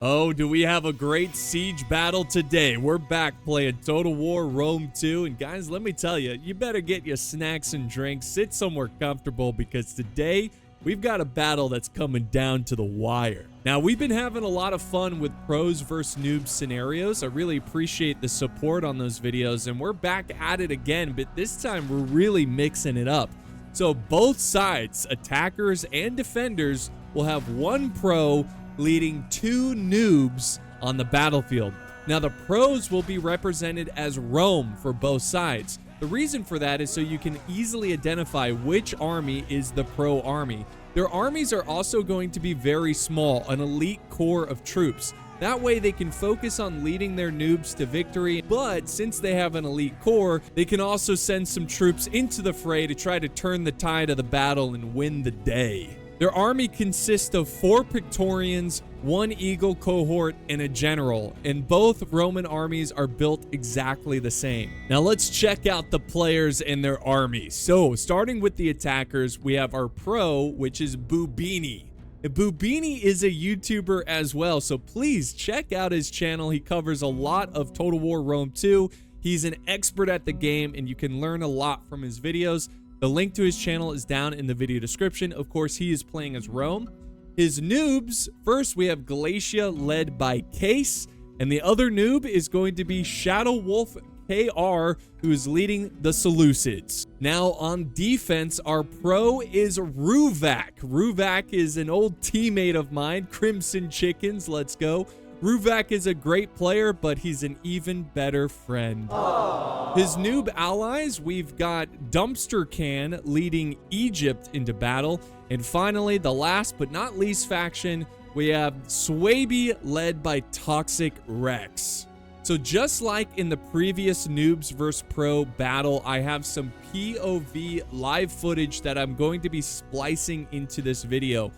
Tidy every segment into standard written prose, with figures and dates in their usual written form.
Oh, do we have a great siege battle today? We're back playing Total War Rome 2. And guys, let me tell you, you better get your snacks and drinks, sit somewhere comfortable, because today we've got a battle that's coming down to the wire. Now, we've been having a lot of fun with pros versus noobs scenarios. I really appreciate the support on those videos, and we're back at it again, but this time we're really mixing it up. So both sides, attackers and defenders, will have one pro leading two noobs on the battlefield. Now, the pros will be represented as Rome for both sides. The reason for that is so you can easily identify which army is the pro army. Their armies are also going to be very small, an elite core of troops. That way they can focus on leading their noobs to victory, but since they have an elite core, they can also send some troops into the fray to try to turn the tide of the battle and win the day. Their army consists of 4 Praetorians, 1 Eagle cohort, and a general, and both Roman armies are built exactly the same. Now let's check out the players and their armies. So starting with the attackers, we have our pro, which is Bubinni. Bubinni is a YouTuber as well, so please check out his channel. He covers a lot of Total War Rome 2. He's an expert at the game, and you can learn a lot from his videos. The link to his channel is down in the video description. Of course, he is playing as Rome. His noobs, first we have Galatia led by Case, and the other noob is going to be Shadow Wolf KR, who is leading the Seleucids. Now on defense, our pro is Ruvac. Ruvac is an old teammate of mine, Crimson Chickens, let's go. Ruvac is a great player, but he's an even better friend. Aww. His noob allies, we've got Dumpster Can leading Egypt into battle. And finally, the last but not least faction, we have Swaby led by Toxic Rex. So just like in the previous Noobs vs. Pro battle, I have some POV live footage that I'm going to be splicing into this video.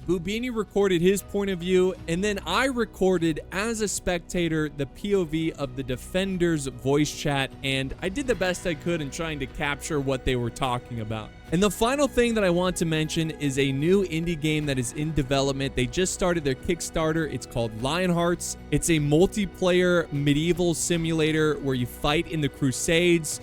Bubinni recorded his point of view, and then I recorded as a spectator the POV of the defenders' voice chat, and I did the best I could in trying to capture what they were talking about. And the final thing that I want to mention is a new indie game that is in development. They just started their Kickstarter. It's called Lionhearts. It's a multiplayer medieval simulator where you fight in the Crusades.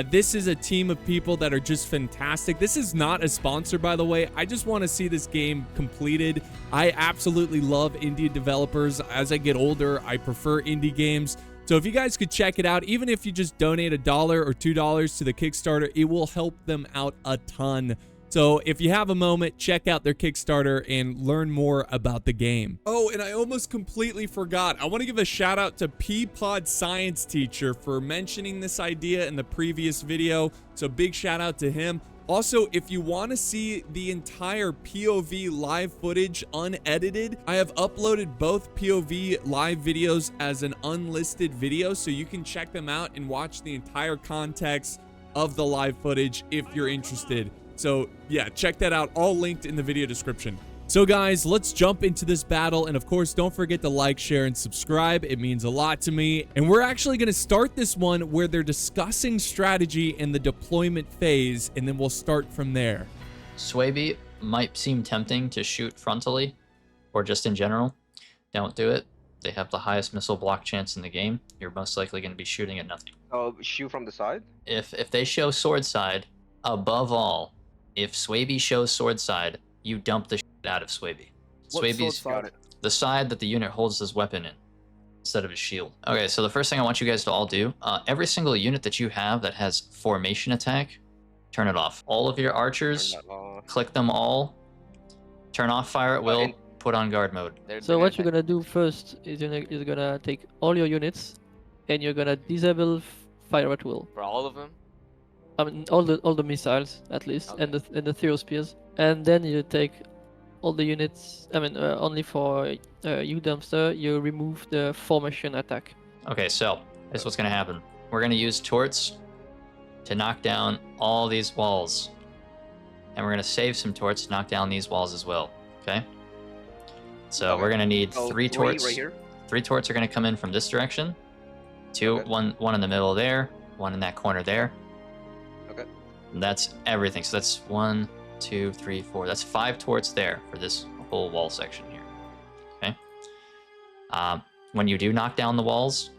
This is a team of people that are just fantastic. This is not a sponsor, by the way. I just want to see this game completed. I absolutely love indie developers. As I get older, I prefer indie games. So if you guys could check it out, even if you just donate $1 or $2 to the Kickstarter, it will help them out a ton. So if you have a moment, check out their Kickstarter and learn more about the game. Oh, and I almost completely forgot. I want to give a shout out to Peapod Science Teacher for mentioning this idea in the previous video. So big shout out to him. Also, if you want to see the entire POV live footage unedited, I have uploaded both POV live videos as an unlisted video, so you can check them out and watch the entire context of the live footage if you're interested. So yeah, check that out, all linked in the video description. So guys, let's jump into this battle, and of course, don't forget to like, share, and subscribe. It means a lot to me. And we're actually going to start this one where they're discussing strategy in the deployment phase, and then we'll start from there. Swaby might seem tempting to shoot frontally, or just in general. Don't do it. They have the highest missile block chance in the game. You're most likely going to be shooting at nothing. Oh, shoot from the side? If they show sword side, above all, if Swaby shows sword side, you dump the shit out of Swaby. Swaby's the side that the unit holds his weapon in, instead of his shield. Okay, so the first thing I want you guys to all do, every single unit that you have that has formation attack, turn it off. All of your archers, click them all, turn off fire at will, put on guard mode. So what you're gonna do first is you're gonna take all your units, and you're gonna disable fire at will. For all of them? I mean, all the missiles at least, Okay. and the Theospears, and then you take all the units. I mean, only for you dumpster, you remove the formation attack. Okay, so this is what's gonna happen. We're gonna use torts to knock down all these walls, and we're gonna save some torts to knock down these walls as well. Okay. So we're gonna need 3 torts. Right here. 3 torts are gonna come in from this direction. 2, Okay. one in the middle there, 1 in that corner there. Okay. And that's everything. So that's 1, 2, 3, 4. That's 5 torts there for this whole wall section here. Okay. When you do knock down the walls,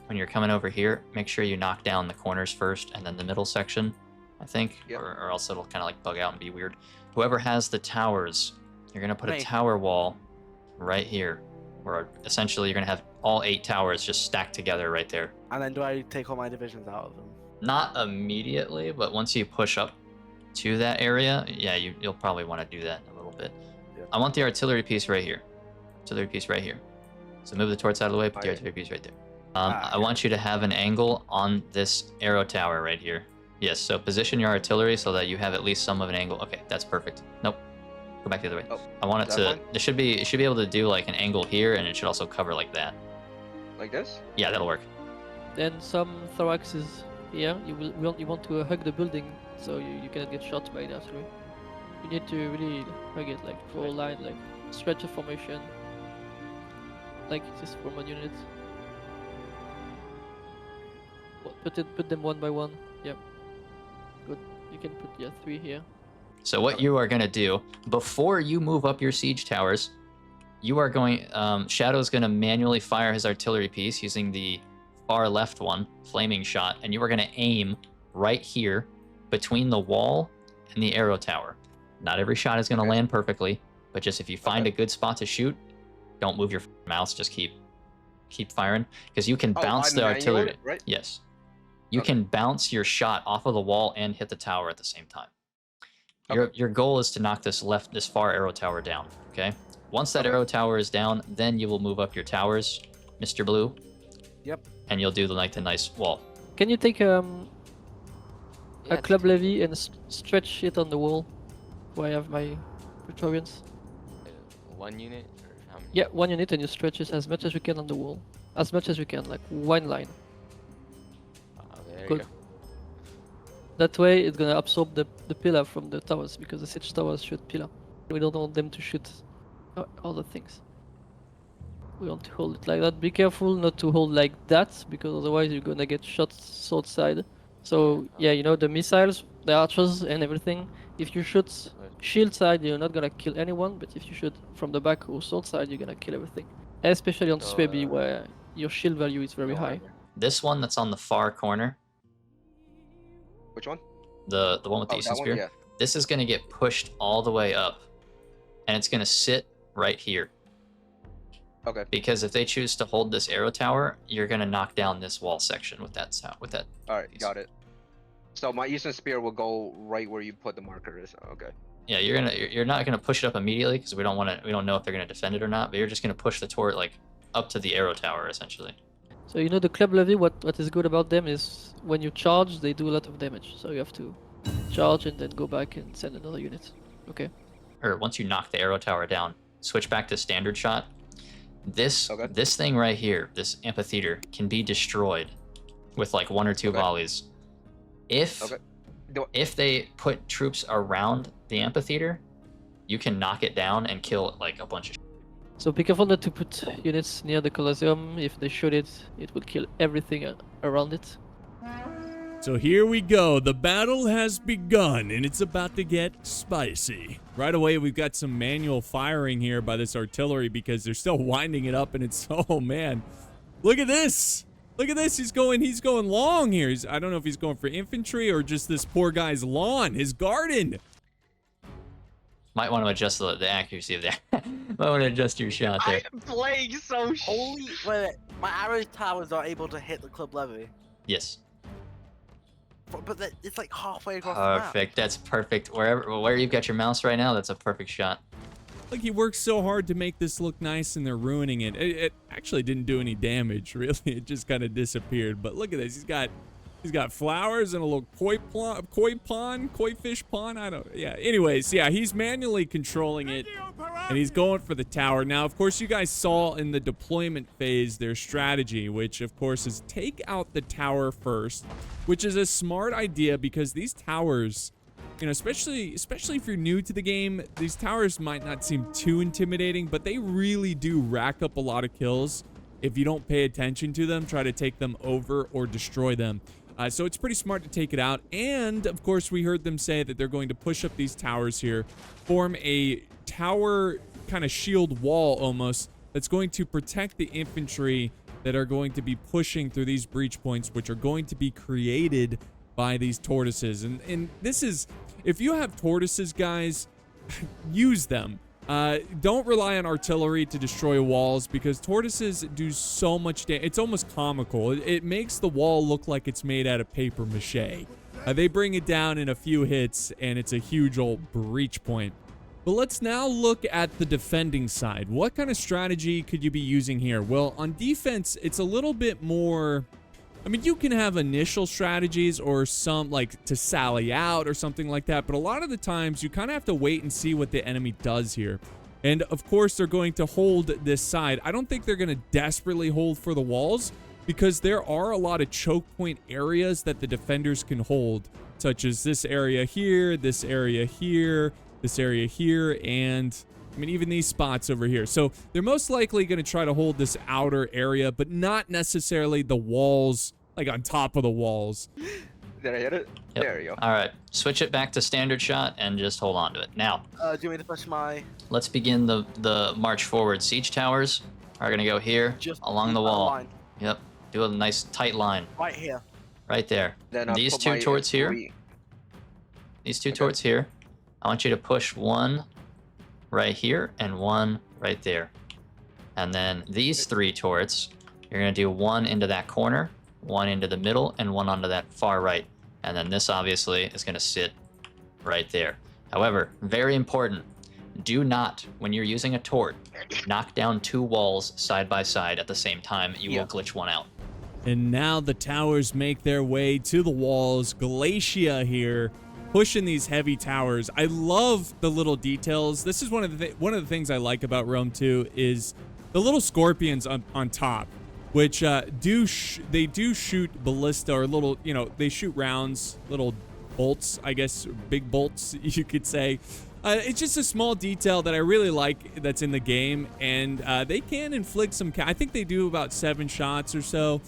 when you're coming over here, make sure you knock down the corners first and then the middle section, I think, Yep. or else it'll kind of like bug out and be weird. Whoever has the towers, you're going to put a tower wall right here, where essentially you're going to have all 8 towers just stacked together right there. And then do I take all my divisions out of them? Not immediately, but once you push up to that area, yeah, you'll probably want to do that in a little bit. Yeah. I want the artillery piece right here. Artillery piece right here. So move the torch out of the way, put the artillery piece right there. I want you to have an angle on this arrow tower right here. Yes, so position your artillery so that you have at least some of an angle. Okay, that's perfect. Nope. Go back the other way. Oh, I want it to, it should be able to do like an angle here, and it should also cover like that. Like this? Yeah, that'll work. Then some thoraxes here. You want to hug the building so you cannot get shot by the artillery. You need to really hug it, like full line, like stretch a formation, like just from a unit. Put them one by one. Yep. Good. You can put 3 here. So what you are gonna do before you move up your siege towers, you are going. Shadow's gonna manually fire his artillery piece using the far left one, flaming shot, and you are gonna aim right here between the wall and the arrow tower. Not every shot is gonna land perfectly, but just if you find a good spot to shoot, don't move your mouse. Just keep firing, because you can bounce the artillery. Right? Yes, you can bounce your shot off of the wall and hit the tower at the same time. Your goal is to knock this far arrow tower down. Okay. Once that arrow tower is down, then you will move up your towers, Mr. Blue. Yep. And you'll do the nice wall. Can you take a club levy and stretch it on the wall where I have my Praetorians? 1 unit? Or how many? Yeah, 1 unit, and you stretch it as much as you can on the wall. As much as you can, like 1 line. There Good. you go. That way it's gonna absorb the pillar from the towers, because the siege towers shoot pillar. We don't want them to shoot other things. We want to hold it like that. Be careful not to hold like that, because otherwise you're gonna get shot sword side. So yeah, you know, the missiles, the archers and everything. If you shoot shield side, you're not gonna kill anyone, but if you shoot from the back or sword side, you're gonna kill everything. Especially on Swaby, where your shield value is very high. This one that's on the far corner, Which one? the one with the Eastern Spear, Yeah. this is going to get pushed all the way up, and it's going to sit right here. Okay. Because if they choose to hold this arrow tower, you're going to knock down this wall section with that All right, piece. got it. So my Eastern Spear will go right where you put the marker is. Okay. Yeah, you're not gonna push it up immediately, because we don't know if they're gonna defend it or not. But you're just gonna push the turret like up to the arrow tower essentially. So you know the club levy, what is good about them is when you charge, they do a lot of damage. So you have to charge and then go back and send another unit. Okay. Or once you knock the arrow tower down, switch back to standard shot. This thing right here, this amphitheater, can be destroyed with like 1 or 2 volleys. If they put troops around the amphitheater, you can knock it down and kill like a bunch of. So be careful not to put units near the Colosseum. If they shoot it, it will kill everything around it. So here we go. The battle has begun, and it's about to get spicy. Right away, we've got some manual firing here by this artillery because they're still winding it up, and it's, oh man. Look at this. Look at this. He's going long here. I don't know if he's going for infantry or just this poor guy's lawn, his garden. Might want to adjust the accuracy of that. Might want to adjust your shot there. I'm playing so Holy wait, my arrow towers are able to hit the club levy. Yes. But it's like halfway across the map. Perfect. That's perfect. Where you've got your mouse right now, that's a perfect shot. Like, he worked so hard to make this look nice, and they're ruining it. It actually didn't do any damage, really. It just kind of disappeared. But look at this. He's got flowers and a little koi fish pond. Anyways, yeah, he's manually controlling it, and he's going for the tower. Now, of course, you guys saw in the deployment phase their strategy, which, of course, is take out the tower first, which is a smart idea because these towers, you know, especially if you're new to the game, these towers might not seem too intimidating, but they really do rack up a lot of kills if you don't pay attention to them, try to take them over or destroy them. So it's pretty smart to take it out. And of course, we heard them say that they're going to push up these towers here, form a tower kind of shield wall almost that's going to protect the infantry that are going to be pushing through these breach points, which are going to be created by these tortoises. And this is, if you have tortoises, guys, use them. Don't rely on artillery to destroy walls, because tortoises do so much damage. It's almost comical. It makes the wall look like it's made out of paper mache. They bring it down in a few hits, and it's a huge old breach point. But let's now look at the defending side. What kind of strategy could you be using here? Well, on defense, it's a little bit more... I mean, you can have initial strategies or some, like, to sally out or something like that, but a lot of the times you kind of have to wait and see what the enemy does here. And, of course, they're going to hold this side. I don't think they're going to desperately hold for the walls, because there are a lot of choke point areas that the defenders can hold, such as this area here, this area here, this area here, and I mean, even these spots over here. So they're most likely going to try to hold this outer area, but not necessarily the walls, like on top of the walls. Did I hit it? Yep. There you go. All right, switch it back to standard shot and just hold on to it. Now, Do you want me to push my... let's begin the march forward. Siege towers are going to go here Just along the keep a wall. line Yep, do a nice tight line right here. right there. Then I'll These put two my turrets here, three- these two Okay. turrets here, I want you to push one right here and one right there. And then these three turrets, you're going to do one into that corner, one into the middle, and one onto that far right. And then this obviously is going to sit right there. However, very important, do not, when you're using a tort, knock down two walls side by side at the same time. You will glitch one out. And now the towers make their way to the walls. Glacia here, pushing these heavy towers. I love the little details. This is one of the things I like about Rome 2 is the little scorpions on top, which they do shoot ballista, or little, you know, they shoot rounds, little bolts, I guess, big bolts, you could say. It's just a small detail that I really like that's in the game, and they can inflict some... I think they do about 7 shots or so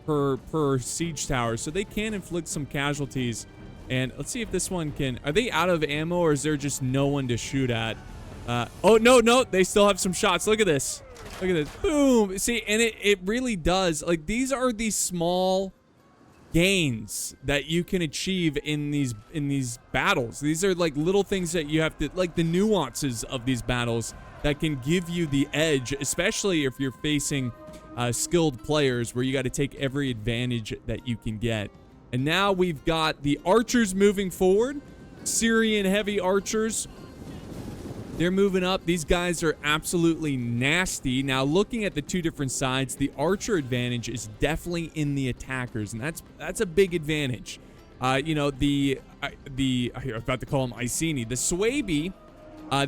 per siege tower, so they can inflict some casualties. And let's see if this one can... Are they out of ammo, or is there just no one to shoot at? Oh, no, they still have some shots. Look at this. Look at this. Boom. See, and it really does. Like, these are these small gains that you can achieve in these battles. These are like little things that you have to, like the nuances of these battles that can give you the edge, especially if you're facing skilled players, where you got to take every advantage that you can get. And now we've got the archers moving forward. Syrian heavy archers, they're moving up. These guys are absolutely nasty. Now, looking at the two different sides, the archer advantage is definitely in the attackers, and that's a big advantage. You know, I was about to call them Iceni. The Swabi,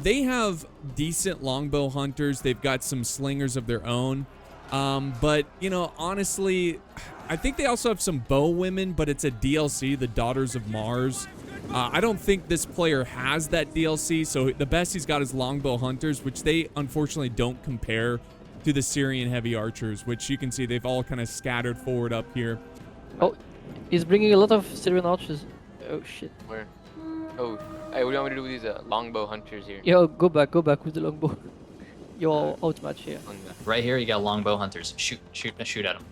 they have decent longbow hunters. They've got some slingers of their own. But, you know, honestly, I think they also have some bow women, but it's a DLC, the Daughters of Mars. I don't think this player has that DLC, so the best he's got is longbow hunters, which they unfortunately don't compare to the Syrian heavy archers, which you can see they've all kind of scattered forward up here. Oh, he's bringing a lot of Syrian archers. Oh shit. Where? Oh, hey, what do you want me to do with these longbow hunters here? Yo, go back with the longbow. You're outmatched here. Right here, you got longbow hunters. Shoot at them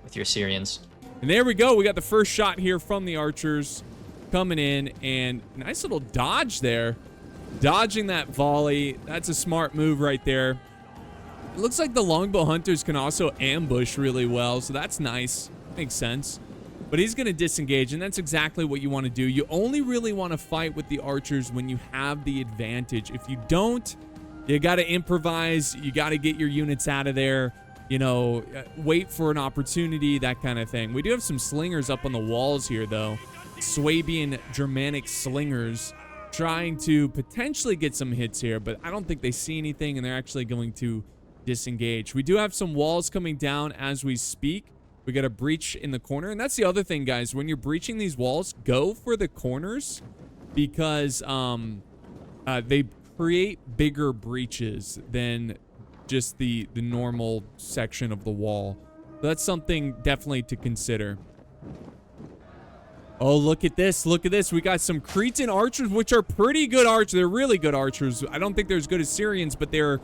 with your Syrians. And there we go. We got the first shot here from the archers coming in, and nice little dodge there. Dodging that volley. That's a smart move right there. It looks like the longbow hunters can also ambush really well, so that's nice. Makes sense. But he's going to disengage, and that's exactly what you want to do. You only really want to fight with the archers when you have the advantage. If you don't, you got to improvise. You got to get your units out of there. You know, wait for an opportunity, that kind of thing. We do have some slingers up on the walls here, though. Swabian Germanic slingers trying to potentially get some hits here, but I don't think they see anything, and they're actually going to disengage. We do have some walls coming down as we speak. We got a breach in the corner, and that's the other thing, guys. When you're breaching these walls, go for the corners, because they create bigger breaches than just the normal section of the wall. That's something definitely to consider. Oh, look at this. Look at this. We got some Cretan archers, which are pretty good archers. They're really good archers. I don't think they're as good as Syrians, but they're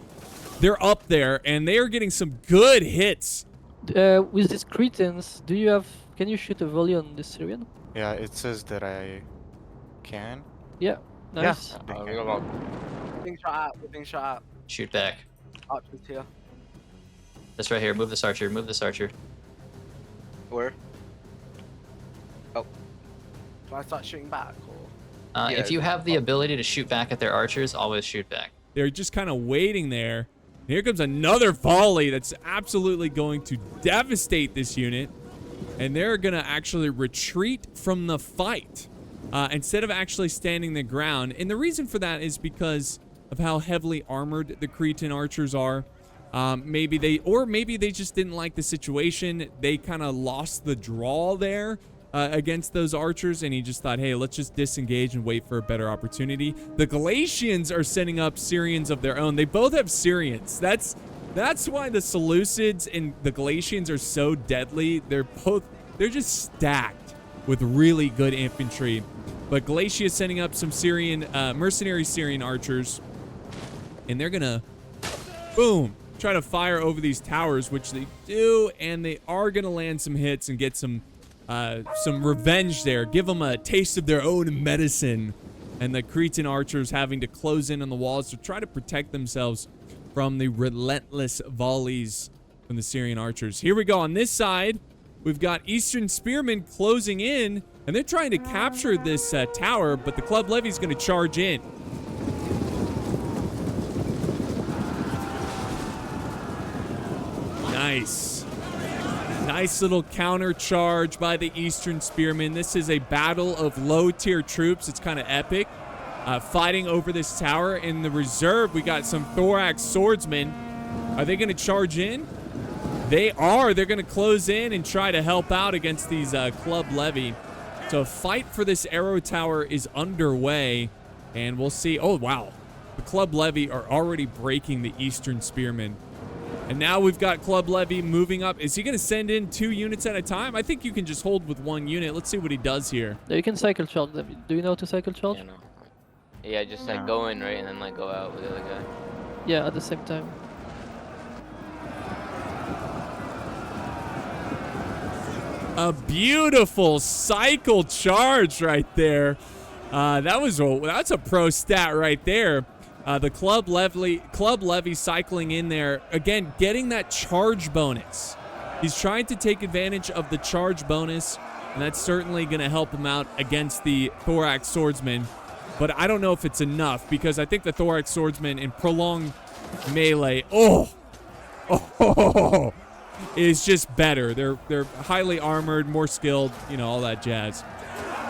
they're up there, and they are getting some good hits. With these Cretans, can you shoot a volley on the Syrian? Yeah, it says that I can. Yeah, nice. Yeah. We got We're being shot at. We're being shot at. Shoot back. Archers here. This right here. Move this archer. Move this archer. Where? Do I start shooting back or? Yeah, If you have the ability to shoot back at their archers, always shoot back. They're just kind of waiting there. Here comes another volley that's absolutely going to devastate this unit. And they're going to actually retreat from the fight instead of actually standing the ground. And the reason for that is because of how heavily armored the Cretan archers are. Maybe they just didn't like the situation. They kind of lost the draw there against those archers, and he just thought, hey, let's just disengage and wait for a better opportunity. The Galatians are setting up Syrians of their own. They both have Syrians. That's why the Seleucids and the Galatians are so deadly. They're just stacked with really good infantry. But Galatia is setting up some mercenary Syrian archers, and they're gonna, boom, try to fire over these towers, which they do, and they are gonna land some hits and get some revenge there. Give them a taste of their own medicine. And the Cretan archers having to close in on the walls to try to protect themselves from the relentless volleys from the Syrian archers. Here we go on this side. We've got Eastern Spearmen closing in, and they're trying to capture this tower, but the Club Levy's going to charge in. Nice. Nice little counter charge by the Eastern Spearmen. This is a battle of low-tier troops. It's kind of epic. Fighting over this tower. In the reserve, we got some thorax swordsmen. Are they going to charge in? They are. They're going to close in and try to help out against these Club Levy. So a fight for this arrow tower is underway, and we'll see. Oh, wow. The Club Levy are already breaking the Eastern Spearmen. And now we've got Club Levy moving up. Is he going to send in 2 units at a time? I think you can just hold with 1 unit. Let's see what he does here. Yeah, you can cycle charge them. Do you know how to cycle charge? Yeah, no. Yeah, just like go in, right, and then like go out with the other guy. Yeah, at the same time. A beautiful cycle charge right there. That's a pro stat right there. The Club Levy cycling in there. Again, getting that charge bonus. He's trying to take advantage of the charge bonus, and that's certainly going to help him out against the Thorax Swordsman. But I don't know if it's enough, because I think the Thorax Swordsman in prolonged melee, is just better. They're highly armored, more skilled, all that jazz.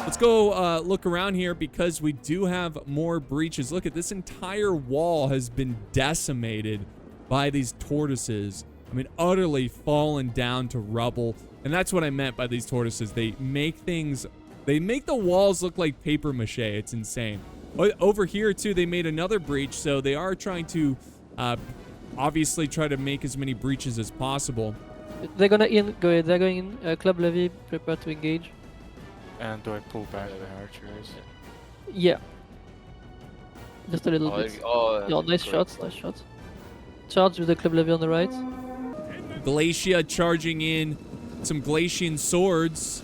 Let's go look around here, because we do have more breaches. Look at this entire wall has been decimated by these tortoises. I mean, utterly fallen down to rubble. And that's what I meant by these tortoises. They make the walls look like paper mache. It's insane. Over here too, they made another breach, so they are trying to obviously try to make as many breaches as possible. They're gonna go ahead. They're going in. Club Levy, prepare to engage. And do I pull back the archers? Yeah. Just a little bit. Yeah, nice shots, nice shots. Charge with the Club Levy on the right. Galatia charging in some Galatian swords.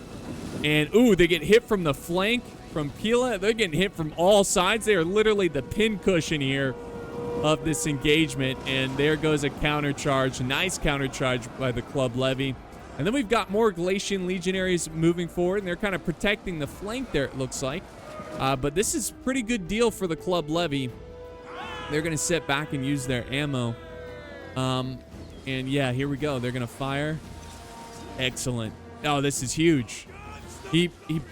And, ooh, they get hit from the flank from Pila. They're getting hit from all sides. They are literally the pincushion here of this engagement. And there goes a counter charge. Nice counter charge by the Club Levy. And then we've got more Galatian legionaries moving forward, and they're kind of protecting the flank there, it looks like. But this is a pretty good deal for the Club Levy. They're going to sit back and use their ammo. And yeah, here we go. They're going to fire. Excellent. Oh, this is huge. He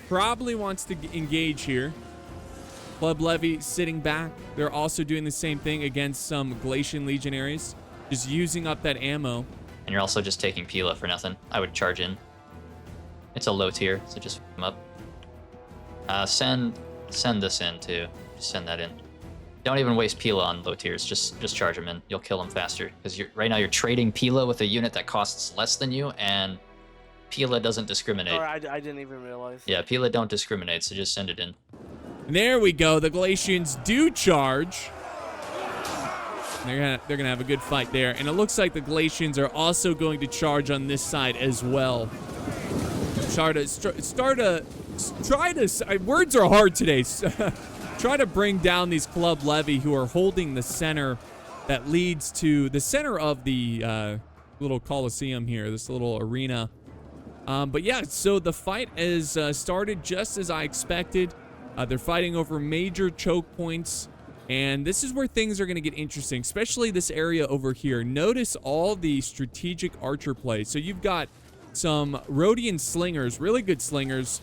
probably wants to engage here. Club Levy sitting back. They're also doing the same thing against some Galatian legionaries, just using up that ammo. And you're also just taking Pila for nothing. I would charge in. It's a low tier, so just f them up. Send this in too. Just send that in. Don't even waste Pila on low tiers. Just charge them in. You'll kill them faster. Because right now you're trading Pila with a unit that costs less than you, and Pila doesn't discriminate. Alright, I didn't even realize. Yeah, Pila don't discriminate, so just send it in. And there we go. The Galatians do charge. They're gonna have a good fight there. And it looks like the Galatians are also going to charge on this side as well. Words are hard today. Try to bring down these club levy who are holding the center that leads to the center of the little coliseum here, this little arena. But yeah, so the fight is started just as I expected. They're fighting over major choke points, and this is where things are going to get interesting, especially this area over here. Notice all the strategic archer play. So you've got some Rhodian slingers, really good slingers,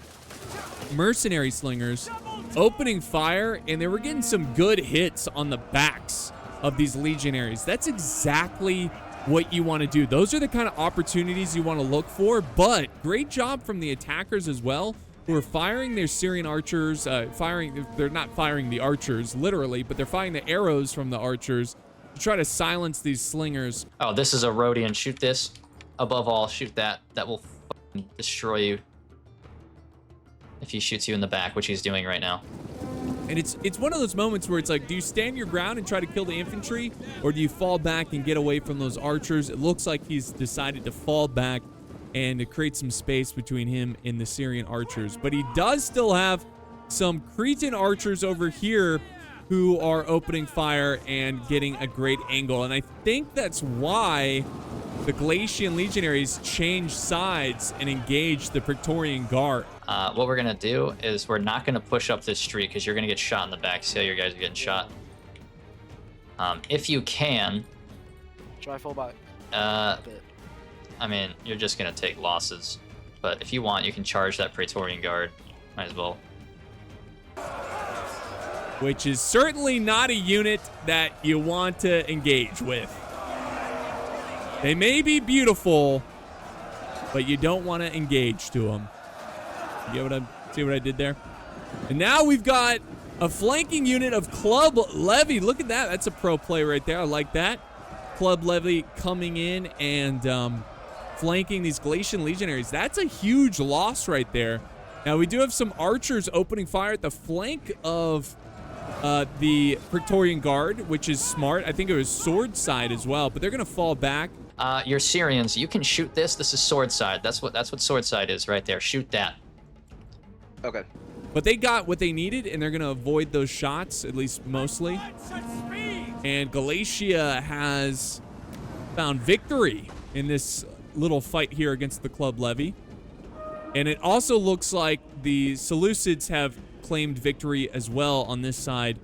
mercenary slingers, opening fire, and they were getting some good hits on the backs of these legionaries. That's exactly what you want to do. Those are the kind of opportunities you want to look for, but great job from the attackers as well, who are firing their Syrian archers, they're not firing the archers literally, but they're firing the arrows from the archers to try to silence these slingers. Oh, this is a Rhodian. Shoot this. Above all, shoot that. That will fucking destroy you if he shoots you in the back, which he's doing right now. And it's one of those moments where it's like, do you stand your ground and try to kill the infantry, or do you fall back and get away from those archers? It looks like he's decided to fall back and to create some space between him and the Syrian archers. But he does still have some Cretan archers over here who are opening fire and getting a great angle. And I think that's why the Galatian legionaries changed sides and engaged the Praetorian Guard. What we're gonna do is we're not gonna push up this street because you're gonna get shot in the back. See how your guys are getting shot. If you can, Try fall back. I mean, you're just gonna take losses. But if you want, you can charge that Praetorian Guard. Might as well. Which is certainly not a unit that you want to engage with. They may be beautiful, but you don't want to engage to them. You see what I did there? And now we've got a flanking unit of Club Levy. Look at that. That's a pro play right there. I like that. Club Levy coming in and flanking these Galatian legionaries. That's a huge loss right there. Now, we do have some archers opening fire at the flank of the Praetorian Guard, which is smart. I think it was sword side as well, but they're going to fall back. Your Syrians, you can shoot this. This is sword side. That's what sword side is right there. Shoot that. Okay. But they got what they needed, and they're going to avoid those shots, at least mostly. And Galatia has found victory in this little fight here against the Club Levy. And it also looks like the Seleucids have claimed victory as well on this side.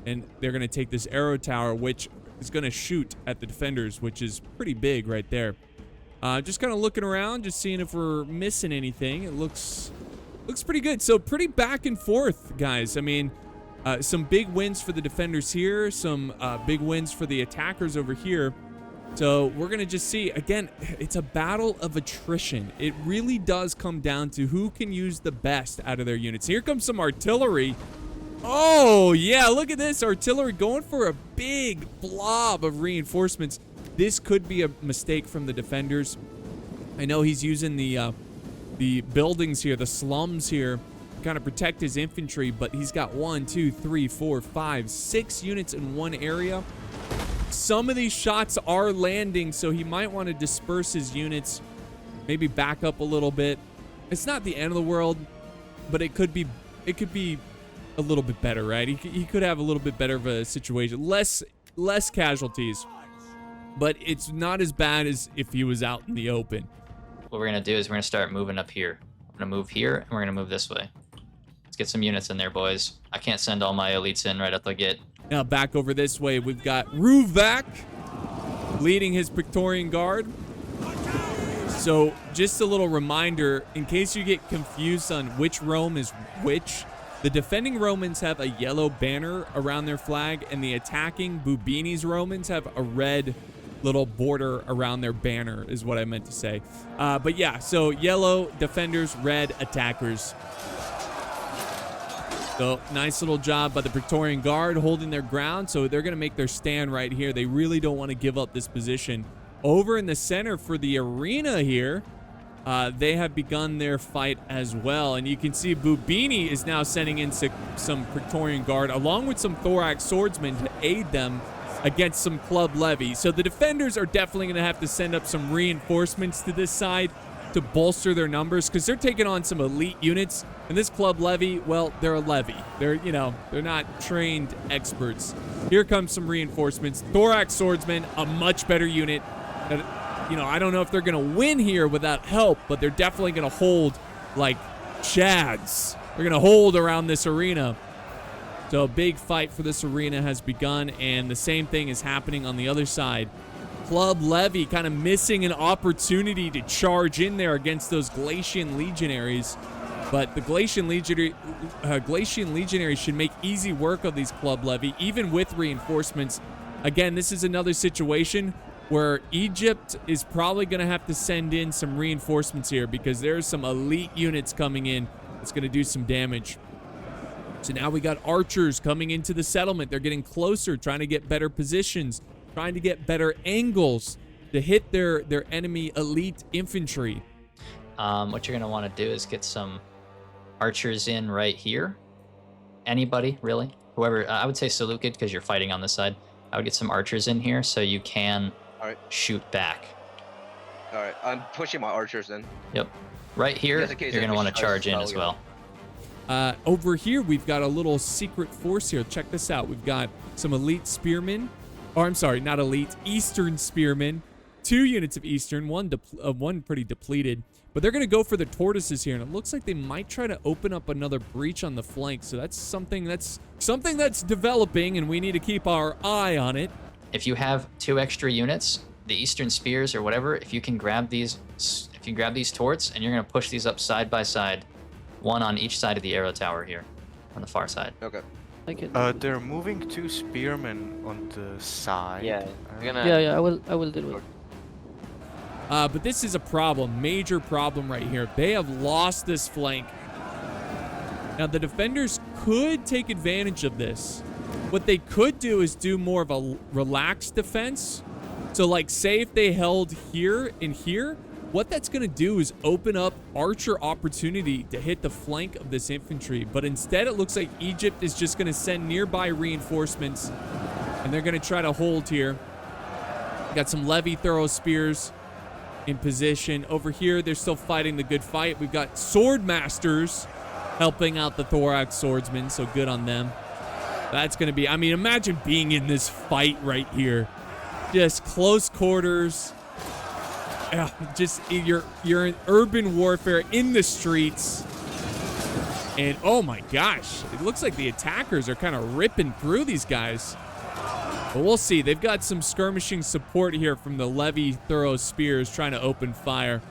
And they're going to take this arrow tower, which is going to shoot at the defenders, which is pretty big right there. Just kind of looking around, just seeing if we're missing anything. It looks pretty good. So pretty back and forth, guys. I mean, some big wins for the defenders here, some big wins for the attackers over here. So we're going to just see, again, it's a battle of attrition. It really does come down to who can use the best out of their units. Here comes some artillery. Oh, yeah, look at this. Artillery going for a big blob of reinforcements. This could be a mistake from the defenders. I know he's using the buildings here, the slums here, to kind of protect his infantry, but he's got 1, 2, 3, 4, 5, 6 units in one area. Some of these shots are landing, so he might want to disperse his units, maybe back up a little bit. It's not the end of the world, but it could be a little bit better, right? He could have a little bit better of a situation, less casualties, but it's not as bad as if he was out in the open. What we're gonna do is we're gonna start moving up here. We're gonna move here, and we're gonna move this way. Let's get some units in there, boys. I can't send all my elites in right at the gate. Now back over this way, we've got Ruvak leading his Praetorian Guard. So just a little reminder, in case you get confused on which Rome is which, the defending Romans have a yellow banner around their flag, and the attacking Bubinni's Romans have a red little border around their banner, is what I meant to say. But yeah, so yellow defenders, red attackers. So nice little job by the Praetorian Guard holding their ground. So they're going to make their stand right here. They really don't want to give up this position. Over in the center for the arena here, they have begun their fight as well. And you can see Bubinni is now sending in some Praetorian Guard along with some thorax swordsmen to aid them against some club levy. So the defenders are definitely going to have to send up some reinforcements to this side to bolster their numbers because they're taking on some elite units. And this club levy, well, they're a levy. They're, you know, they're not trained experts. Here comes some reinforcements. Thorax Swordsmen, a much better unit. That, you know, I don't know if they're going to win here without help, but they're definitely going to hold like Chads. They're going to hold around this arena. So a big fight for this arena has begun, and the same thing is happening on the other side. Club Levy kind of missing an opportunity to charge in there against those Glacian Legionaries. But the Glacian Legionaries should make easy work of these Club Levy, even with reinforcements. Again, this is another situation where Egypt is probably going to have to send in some reinforcements here because there's some elite units coming in that's going to do some damage. So now we got archers coming into the settlement. They're getting closer, trying to get better positions, trying to get better angles to hit their enemy elite infantry. What you're going to want to do is get some archers in right here. Anybody, really. Whoever, I would say Seleucid because you're fighting on this side. I would get some archers in here so you can shoot back. All right, I'm pushing my archers in. Yep. Right here, you're going to want to charge in as well. Over here, we've got a little secret force here. Check this out. We've got some elite spearmen. Or I'm sorry, not elite. Eastern spearmen. 2 units of Eastern. One pretty depleted. But they're going to go for the tortoises here. And it looks like they might try to open up another breach on the flank. So that's something that's developing, and we need to keep our eye on it. If you have 2 extra units, the Eastern spears or whatever, if you can grab these torts, and you're going to push these up side by side. 1 on each side of the arrow tower here, on the far side. Okay. They're moving 2 spearmen on the side. Yeah. Yeah, I will deal with it. But this is a problem, major problem right here. They have lost this flank. Now, the defenders could take advantage of this. What they could do is do more of a relaxed defense. So, like, say if they held here and here, what that's going to do is open up archer opportunity to hit the flank of this infantry. But instead, it looks like Egypt is just going to send nearby reinforcements, and they're going to try to hold here. Got some Levy Thorough Spears in position. Over here, they're still fighting the good fight. We've got Sword Masters helping out the Thorax Swordsmen, so good on them. That's going to be, I mean, imagine being in this fight right here. Just close quarters. Yeah, just you're in urban warfare in the streets. And oh my gosh, it looks like the attackers are kind of ripping through these guys. But we'll see. They've got some skirmishing support here from the Levy Thorough Spears trying to open fire.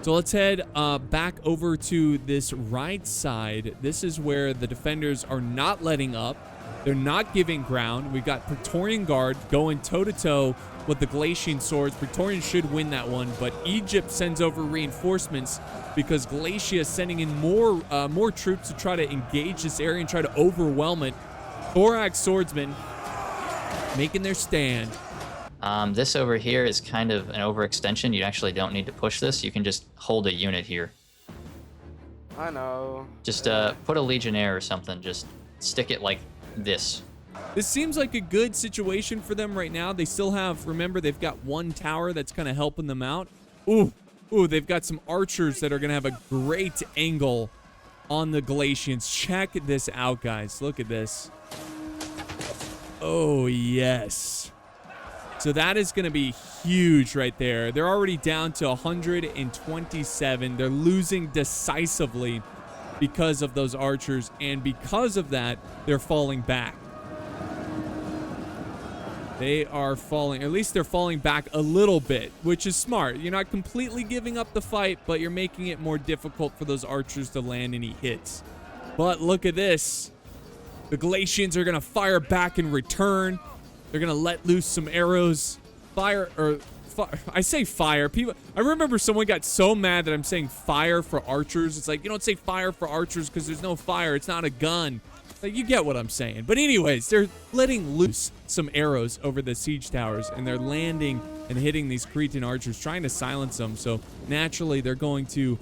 So let's head back over to this right side. This is where the defenders are not letting up. They're not giving ground. We've got Praetorian Guard going toe-to-toe with the Glacian swords. Praetorian should win that one, but Egypt sends over reinforcements because Glacia is sending in more troops to try to engage this area and try to overwhelm it. Thorax Swordsmen making their stand. This over here is kind of an overextension. You actually don't need to push this. You can just hold a unit here. I know. Just put a Legionnaire or something. Just stick it like this. This seems like a good situation for them right now. They still have, remember, they've got 1 tower that's kind of helping them out. Ooh, they've got some archers that are going to have a great angle on the Galatians. Check this out, guys. Look at this. Oh, yes. So that is going to be huge right there. They're already down to 127. They're losing decisively because of those archers, and because of that, they're falling back. They are falling, at least they're falling back a little bit, which is smart. You're not completely giving up the fight, but you're making it more difficult for those archers to land any hits. But look at this. The Galatians are going to fire back in return. They're going to let loose some arrows. I say fire. People, I remember someone got so mad that I'm saying fire for archers. It's like, you don't say fire for archers because there's no fire. It's not a gun. Like, you get what I'm saying. But anyways, they're letting loose some arrows over the siege towers, and they're landing and hitting these Cretan archers, trying to silence them. So naturally, they're going to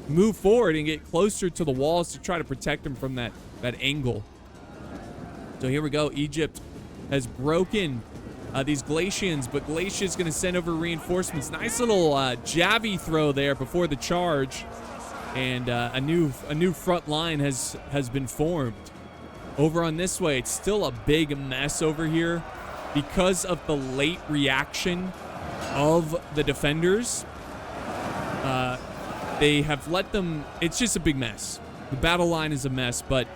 move forward and get closer to the walls to try to protect them from that angle. So here we go. Egypt has broken these Glacians, but Glacia's going to send over reinforcements. Nice little jabby throw there before the charge, and a new front line has been formed. Over on this way, it's still a big mess over here because of the late reaction of the defenders. They have let them. It's just a big mess. The battle line is a mess, but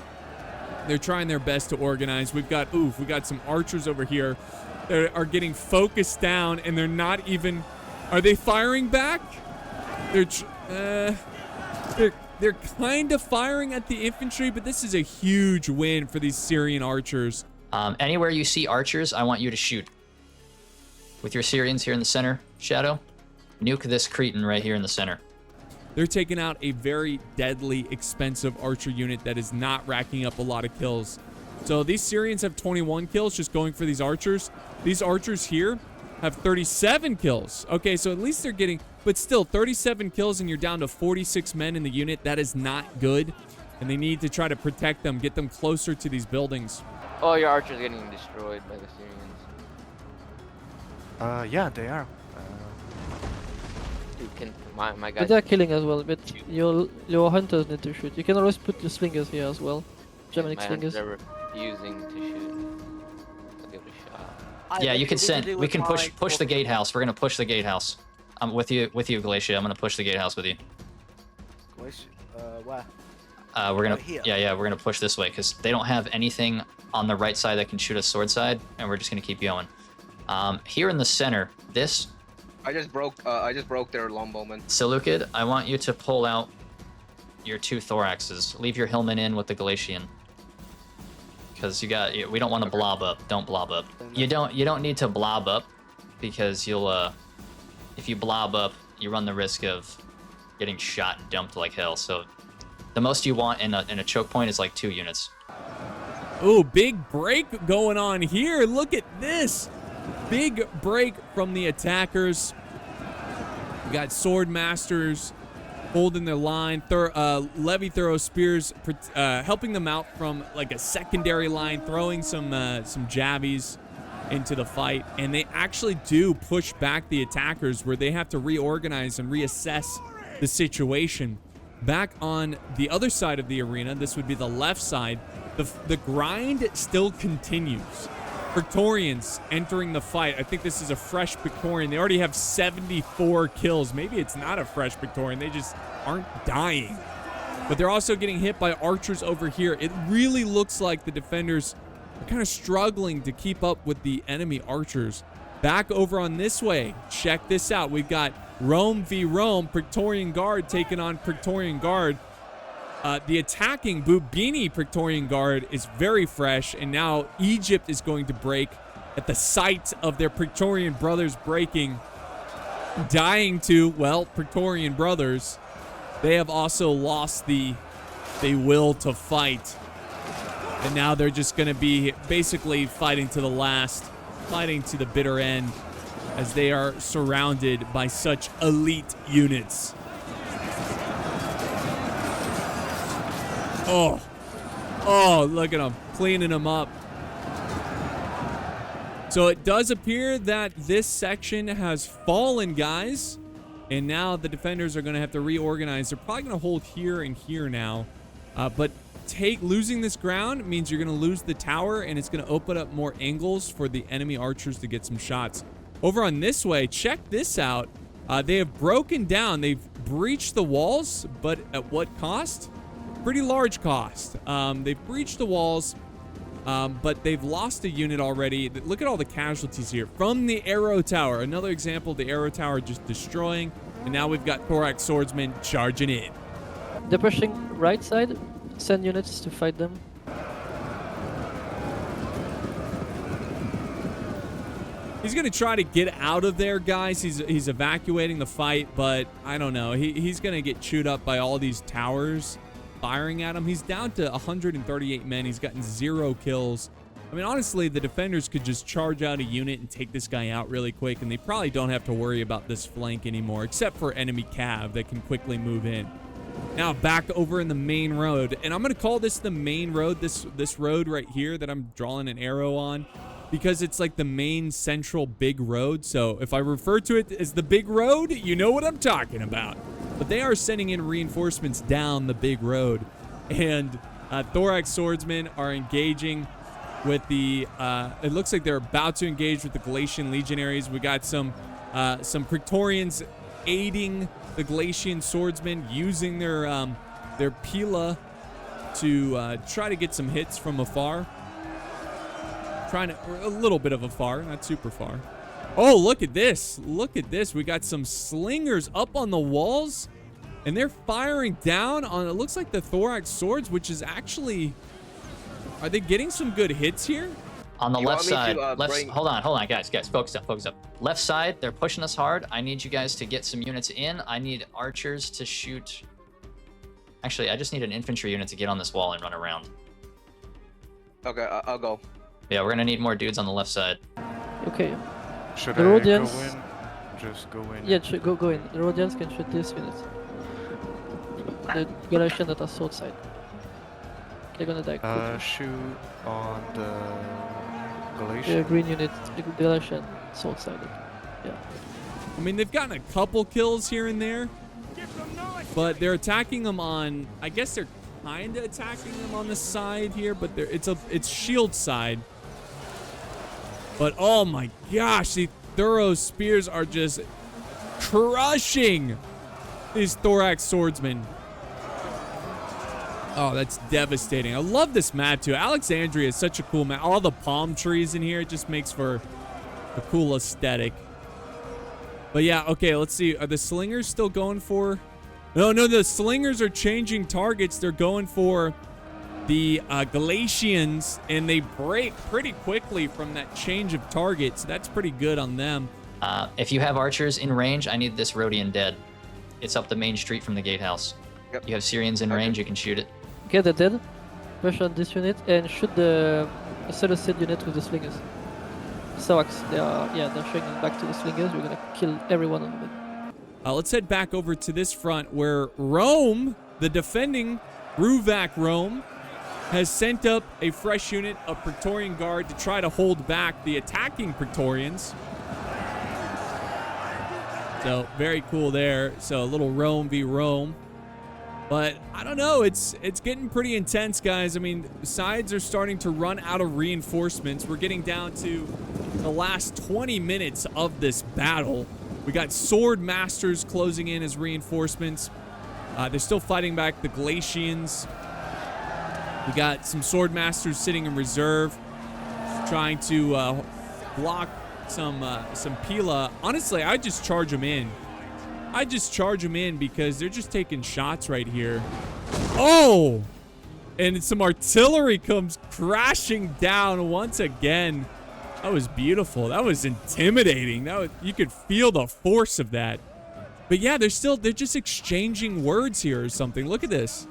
they're trying their best to organize. We got some archers over here that are getting focused down, and they're not even. Are they firing back? They're kind of firing at the infantry, but this is a huge win for these Syrian archers. Anywhere you see archers, I want you to shoot. With your Syrians here in the center, Shadow, nuke this Cretan right here in the center. They're taking out a very deadly, expensive archer unit that is not racking up a lot of kills. So these Syrians have 21 kills just going for these archers. These archers here have 37 kills. Okay, so at least they're getting, but still 37 kills and you're down to 46 men in the unit. That is not good. And they need to try to protect them, get them closer to these buildings. Oh, your archers getting destroyed by the Syrians. Yeah, they are. Dude, can my But guys? they're killing as well, but your hunters need to shoot. You can always put your slingers here as well. Germanic my slingers. hunters are refusing to shoot. I'll give it a shot. Yeah, you can send. We can push the gatehouse. We're gonna push the gatehouse. I'm with you, Glacia. I'm gonna push the gatehouse with you. Where? We're gonna. Right here? Yeah, we're gonna push this way because they don't have anything on the right side that can shoot us sword side, and we're just gonna keep going. Here in the center, this. I just broke their longbowmen. Seleucid, I want you to pull out your 2 thoraxes. Leave your hillman in with the Galatian. Because we don't want to blob up. Don't blob up. You don't need to blob up because you'll if you blob up, you run the risk of getting shot and dumped like hell. So the most you want in a choke point is like 2 units. Ooh, big break going on here. Look at this. Big break from the attackers. We got sword masters holding their line. Levy throw spears, helping them out from like a secondary line, throwing some jabbies into the fight, and they actually do push back the attackers where they have to reorganize and reassess the situation. Back on the other side of the arena, this would be the left side. The grind still continues. Praetorians entering the fight. I think this is a fresh Praetorian. They already have 74 kills. Maybe it's not a fresh Praetorian. They just aren't dying. But they're also getting hit by archers over here. It really looks like the defenders are kind of struggling to keep up with the enemy archers. Back over on this way. Check this out. We've got Rome v. Rome. Praetorian Guard taking on Praetorian Guard. The attacking Bubinni Praetorian Guard is very fresh, and now Egypt is going to break at the sight of their Praetorian brothers breaking, dying to, well, Praetorian brothers. They have also lost the will to fight, and now they're just going to be basically fighting to the last, fighting to the bitter end, as they are surrounded by such elite units. Oh, look at them, cleaning them up. So it does appear that this section has fallen, guys. And now the defenders are going to have to reorganize. They're probably going to hold here and here now. But losing this ground means you're going to lose the tower, and it's going to open up more angles for the enemy archers to get some shots. Over on this way, check this out. They have broken down. They've breached the walls, but at what cost? Pretty large cost. They've breached the walls, but they've lost a unit already. Look at all the casualties here from the arrow tower. Another example, the arrow tower just destroying, and now we've got thorax swordsmen charging in. They're pushing right side. Send units to fight them. He's going to try to get out of there, guys. He's evacuating the fight, but I don't know. He's going to get chewed up by all these towers firing at him. He's down to 138 men. He's gotten 0 kills. I mean, honestly, the defenders could just charge out a unit and take this guy out really quick, and they probably don't have to worry about this flank anymore, except for enemy cav that can quickly move in. Now, back over in the main road, and I'm going to call this the main road, this road right here that I'm drawing an arrow on. because it's like the main central big road. So if I refer to it as the big road, you know what I'm talking about. But they are sending in reinforcements down the big road. And Thorax swordsmen are engaging with the, it looks like they're about to engage with the Galatian legionaries. We got some Praetorians aiding the Galatian swordsmen, using their pila to try to get some hits from afar. A little bit of afar, not super far. Oh, look at this. Look at this. We got some slingers up on the walls, and they're firing down on, it looks like the Thorax swords, which is actually, are they getting some good hits here? On the left side, hold on, guys, focus up. Left side, they're pushing us hard. I need you guys to get some units in. I need archers to shoot. Actually, I just need an infantry unit to get on this wall and run around. Okay, I'll go. Yeah, we're gonna need more dudes on the left side. Okay. Should The I Rhodians- go in? Just go in. Yeah, go in. The Rhodians can shoot this unit. The Galatians that are sword side. They're gonna die quickly. Shoot on the The Galatian. green unit, the Galatian sword side. Yeah. I mean, they've gotten a couple kills here and there, but they're attacking them on, I guess they're kind of attacking them on the side here, but it's shield side. But oh my gosh, the Thorough spears are just crushing these Thorax swordsmen. Oh, that's devastating. I love this map too. Alexandria is such a cool map. All the palm trees in here, it just makes for a cool aesthetic. But yeah, okay, let's see. Are the slingers still going for... No, the slingers are changing targets. They're going for the Galatians, and they break pretty quickly from that change of targets. So that's pretty good on them. If you have archers in range, I need this Rhodian dead. It's up the main street from the gatehouse. Yep. You have Syrians in range, you can shoot it. Okay, they're dead. Push on this unit and shoot the Seleucid unit with the slingers. Thorax, they're showing back to the slingers. We're gonna kill everyone on them. Let's head back over to this front where Rome, the defending Ruvac Rome, has sent up a fresh unit of Praetorian Guard to try to hold back the attacking Praetorians. So very cool there. So a little Rome v. Rome. But I don't know, it's getting pretty intense, guys. I mean, sides are starting to run out of reinforcements. We're getting down to the last 20 minutes of this battle. We got sword masters closing in as reinforcements. They're still fighting back the Galatians. We got some sword masters sitting in reserve, trying to block some Pila. Honestly, I just charge them in. Because they're just taking shots right here. Oh! And some artillery comes crashing down once again. That was beautiful. That was intimidating. You could feel the force of that. But yeah, they're just exchanging words here or something. Look at this.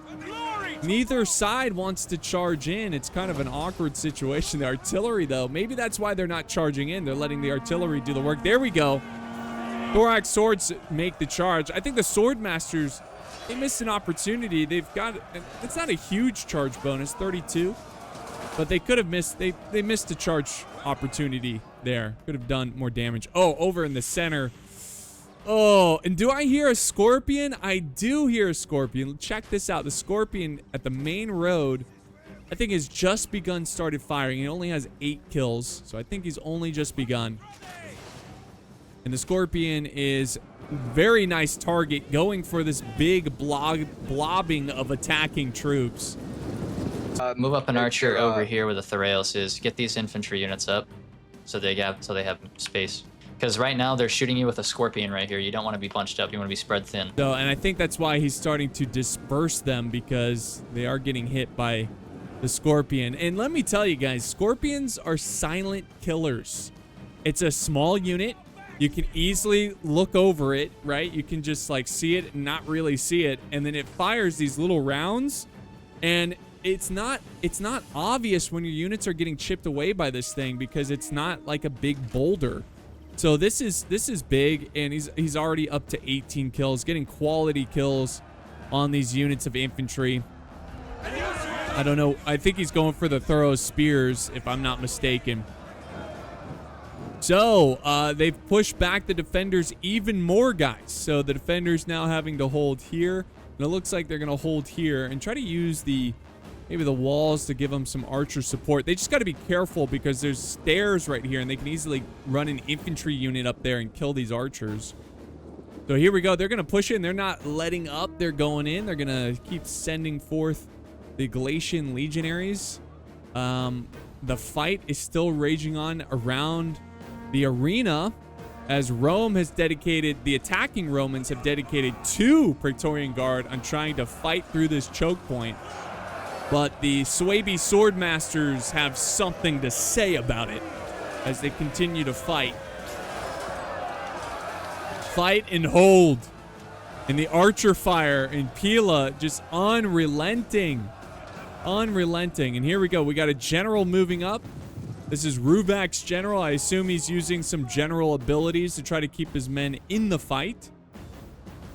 Neither side wants to charge in. It's kind of an awkward situation. The artillery, though, maybe that's why they're not charging in. They're letting the artillery do the work. There we go. Thorax swords make the charge. I think the sword masters, they missed an opportunity. They've got, it's not a huge charge bonus, 32, but they could have missed, they missed a charge opportunity there. Could have done more damage. Oh, over in the center. Oh, and do I hear a scorpion? I do hear a scorpion. Check this out. The scorpion at the main road, I think has just started firing. He only has 8 kills, so I think he's only just begun. And the Scorpion is very nice target, going for this big blobbing of attacking troops. Move up an archer over here where the Thoreos is. Get these infantry units up so they have space. Because right now they're shooting you with a Scorpion right here. You don't want to be bunched up. You want to be spread thin. So, and I think that's why he's starting to disperse them, because they are getting hit by the Scorpion. And let me tell you guys, Scorpions are silent killers. It's a small unit. You can easily look over it, right? You can just like see it and not really see it. And then it fires these little rounds, and it's not obvious when your units are getting chipped away by this thing, because it's not like a big boulder. So this is big, and he's already up to 18 kills, getting quality kills on these units of infantry. I don't know. I think he's going for the thorough spears, if I'm not mistaken. So they've pushed back the defenders even more, guys. So the defenders now having to hold here. And it looks like they're going to hold here and try to use maybe the walls to give them some archer support. They just got to be careful because there's stairs right here, and they can easily run an infantry unit up there and kill these archers. So here we go. They're going to push in. They're not letting up. They're going in. They're going to keep sending forth the Galatian legionaries. The fight is still raging on around the arena as Rome has dedicated, the attacking Romans have dedicated 2 Praetorian Guard on trying to fight through this choke point. But the Suebi Swordmasters have something to say about it as they continue to fight. Fight and hold. And the archer fire in Pila just unrelenting. Unrelenting. And here we go. We got a general moving up. This is Ruvak's general. I assume he's using some general abilities to try to keep his men in the fight.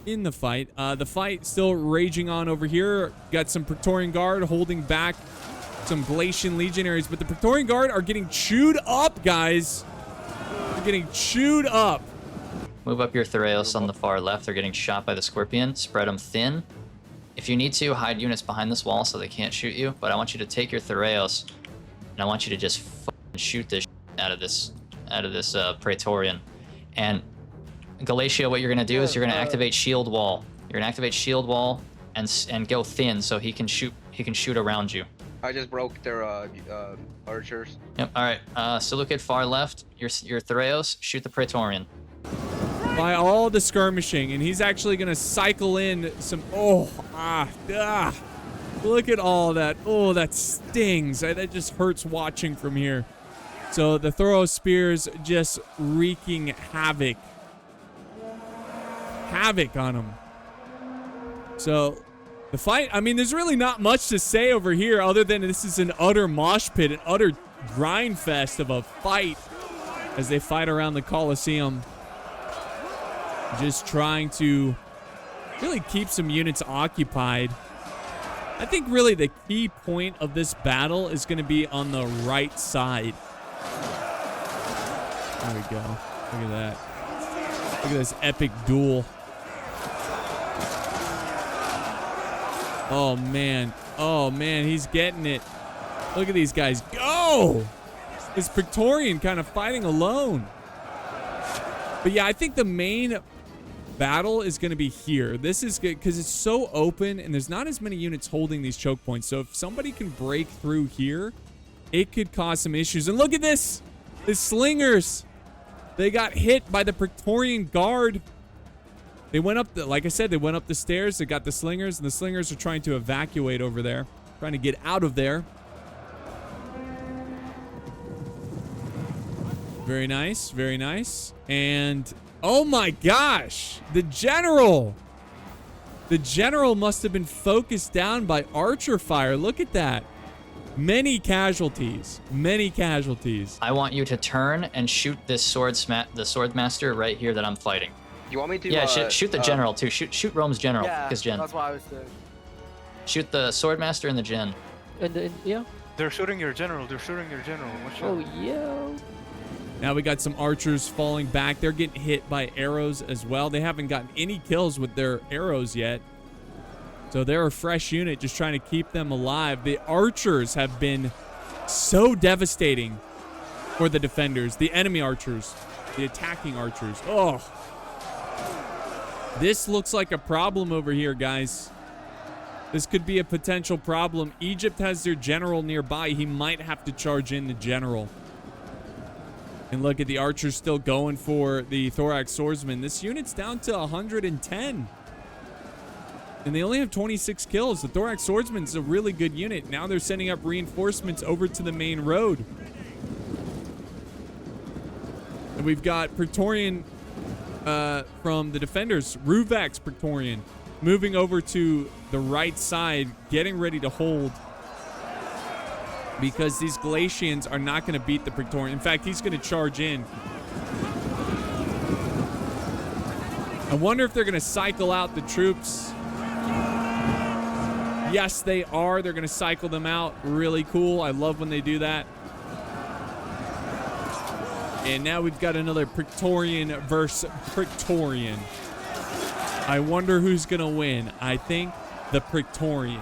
The fight still raging on over here. Got some Praetorian Guard holding back some Galatian legionaries, but the Praetorian Guard are getting chewed up, guys. They're getting chewed up. Move up your Thureos on the far left. They're getting shot by the Scorpion. Spread them thin. If you need to, hide units behind this wall so they can't shoot you. But I want you to take your Thureos, and I want you to just shoot this out of this Praetorian. And Galatia, what you're gonna do is you're gonna activate Shield Wall. You're gonna activate Shield Wall and go thin so he can shoot around you. I just broke their archers. Yep. All right. Seleucid far left. Your Thureos, shoot the Praetorian. By all the skirmishing, and he's actually gonna cycle in some. Look at all that. Oh, that stings. That just hurts watching from here. So the Thoro spears just wreaking havoc on him. So the fight, I mean, there's really not much to say over here other than this is an utter mosh pit, an utter grind fest of a fight as they fight around the Colosseum. Just trying to really keep some units occupied. I think really the key point of this battle is going to be on the right side. There we go. Look at that. Look at this epic duel. Oh, man. Oh, man. He's getting it. Look at these guys go. This Praetorian kind of fighting alone. But yeah, I think the main battle is going to be here. This is good because it's so open and there's not as many units holding these choke points. So if somebody can break through here, it could cause some issues. And look at this. The slingers. They got hit by the Praetorian Guard. They went up, like I said, they went up the stairs. They got the slingers, and the slingers are trying to evacuate over there. Trying to get out of there. Very nice, very nice. And, oh my gosh, the general. The general must have been focused down by archer fire. Look at that. Many casualties. Many casualties. I want you to turn and shoot this the swordmaster right here that I'm fighting. You want me to? Yeah, shoot the general too. Shoot Rome's general. Yeah, his gen. that's what I was doing. Shoot the swordmaster and the gen. And yeah. They're shooting your general. They're shooting your general. Watch out. Oh yeah. Now we got some archers falling back. They're getting hit by arrows as well. They haven't gotten any kills with their arrows yet. So they're a fresh unit just trying to keep them alive. The archers have been so devastating for the defenders. The enemy archers. The attacking archers. Oh. This looks like a problem over here, guys. This could be a potential problem. Egypt has their general nearby. He might have to charge in the general. And look at the archers still going for the thorax swordsman. This unit's down to 110. And they only have 26 kills. The thorax swordsman's a really good unit. Now they're sending up reinforcements over to the main road. And we've got Praetorian from the defenders. Ruvak's Praetorian moving over to the right side, getting ready to hold. Because these Galatians are not going to beat the Praetorian. In fact, he's going to charge in. I wonder if they're going to cycle out the troops. Yes, they are. They're going to cycle them out. Really cool. I love when they do that. And now we've got another Praetorian versus Praetorian. I wonder who's going to win. I think the Praetorian.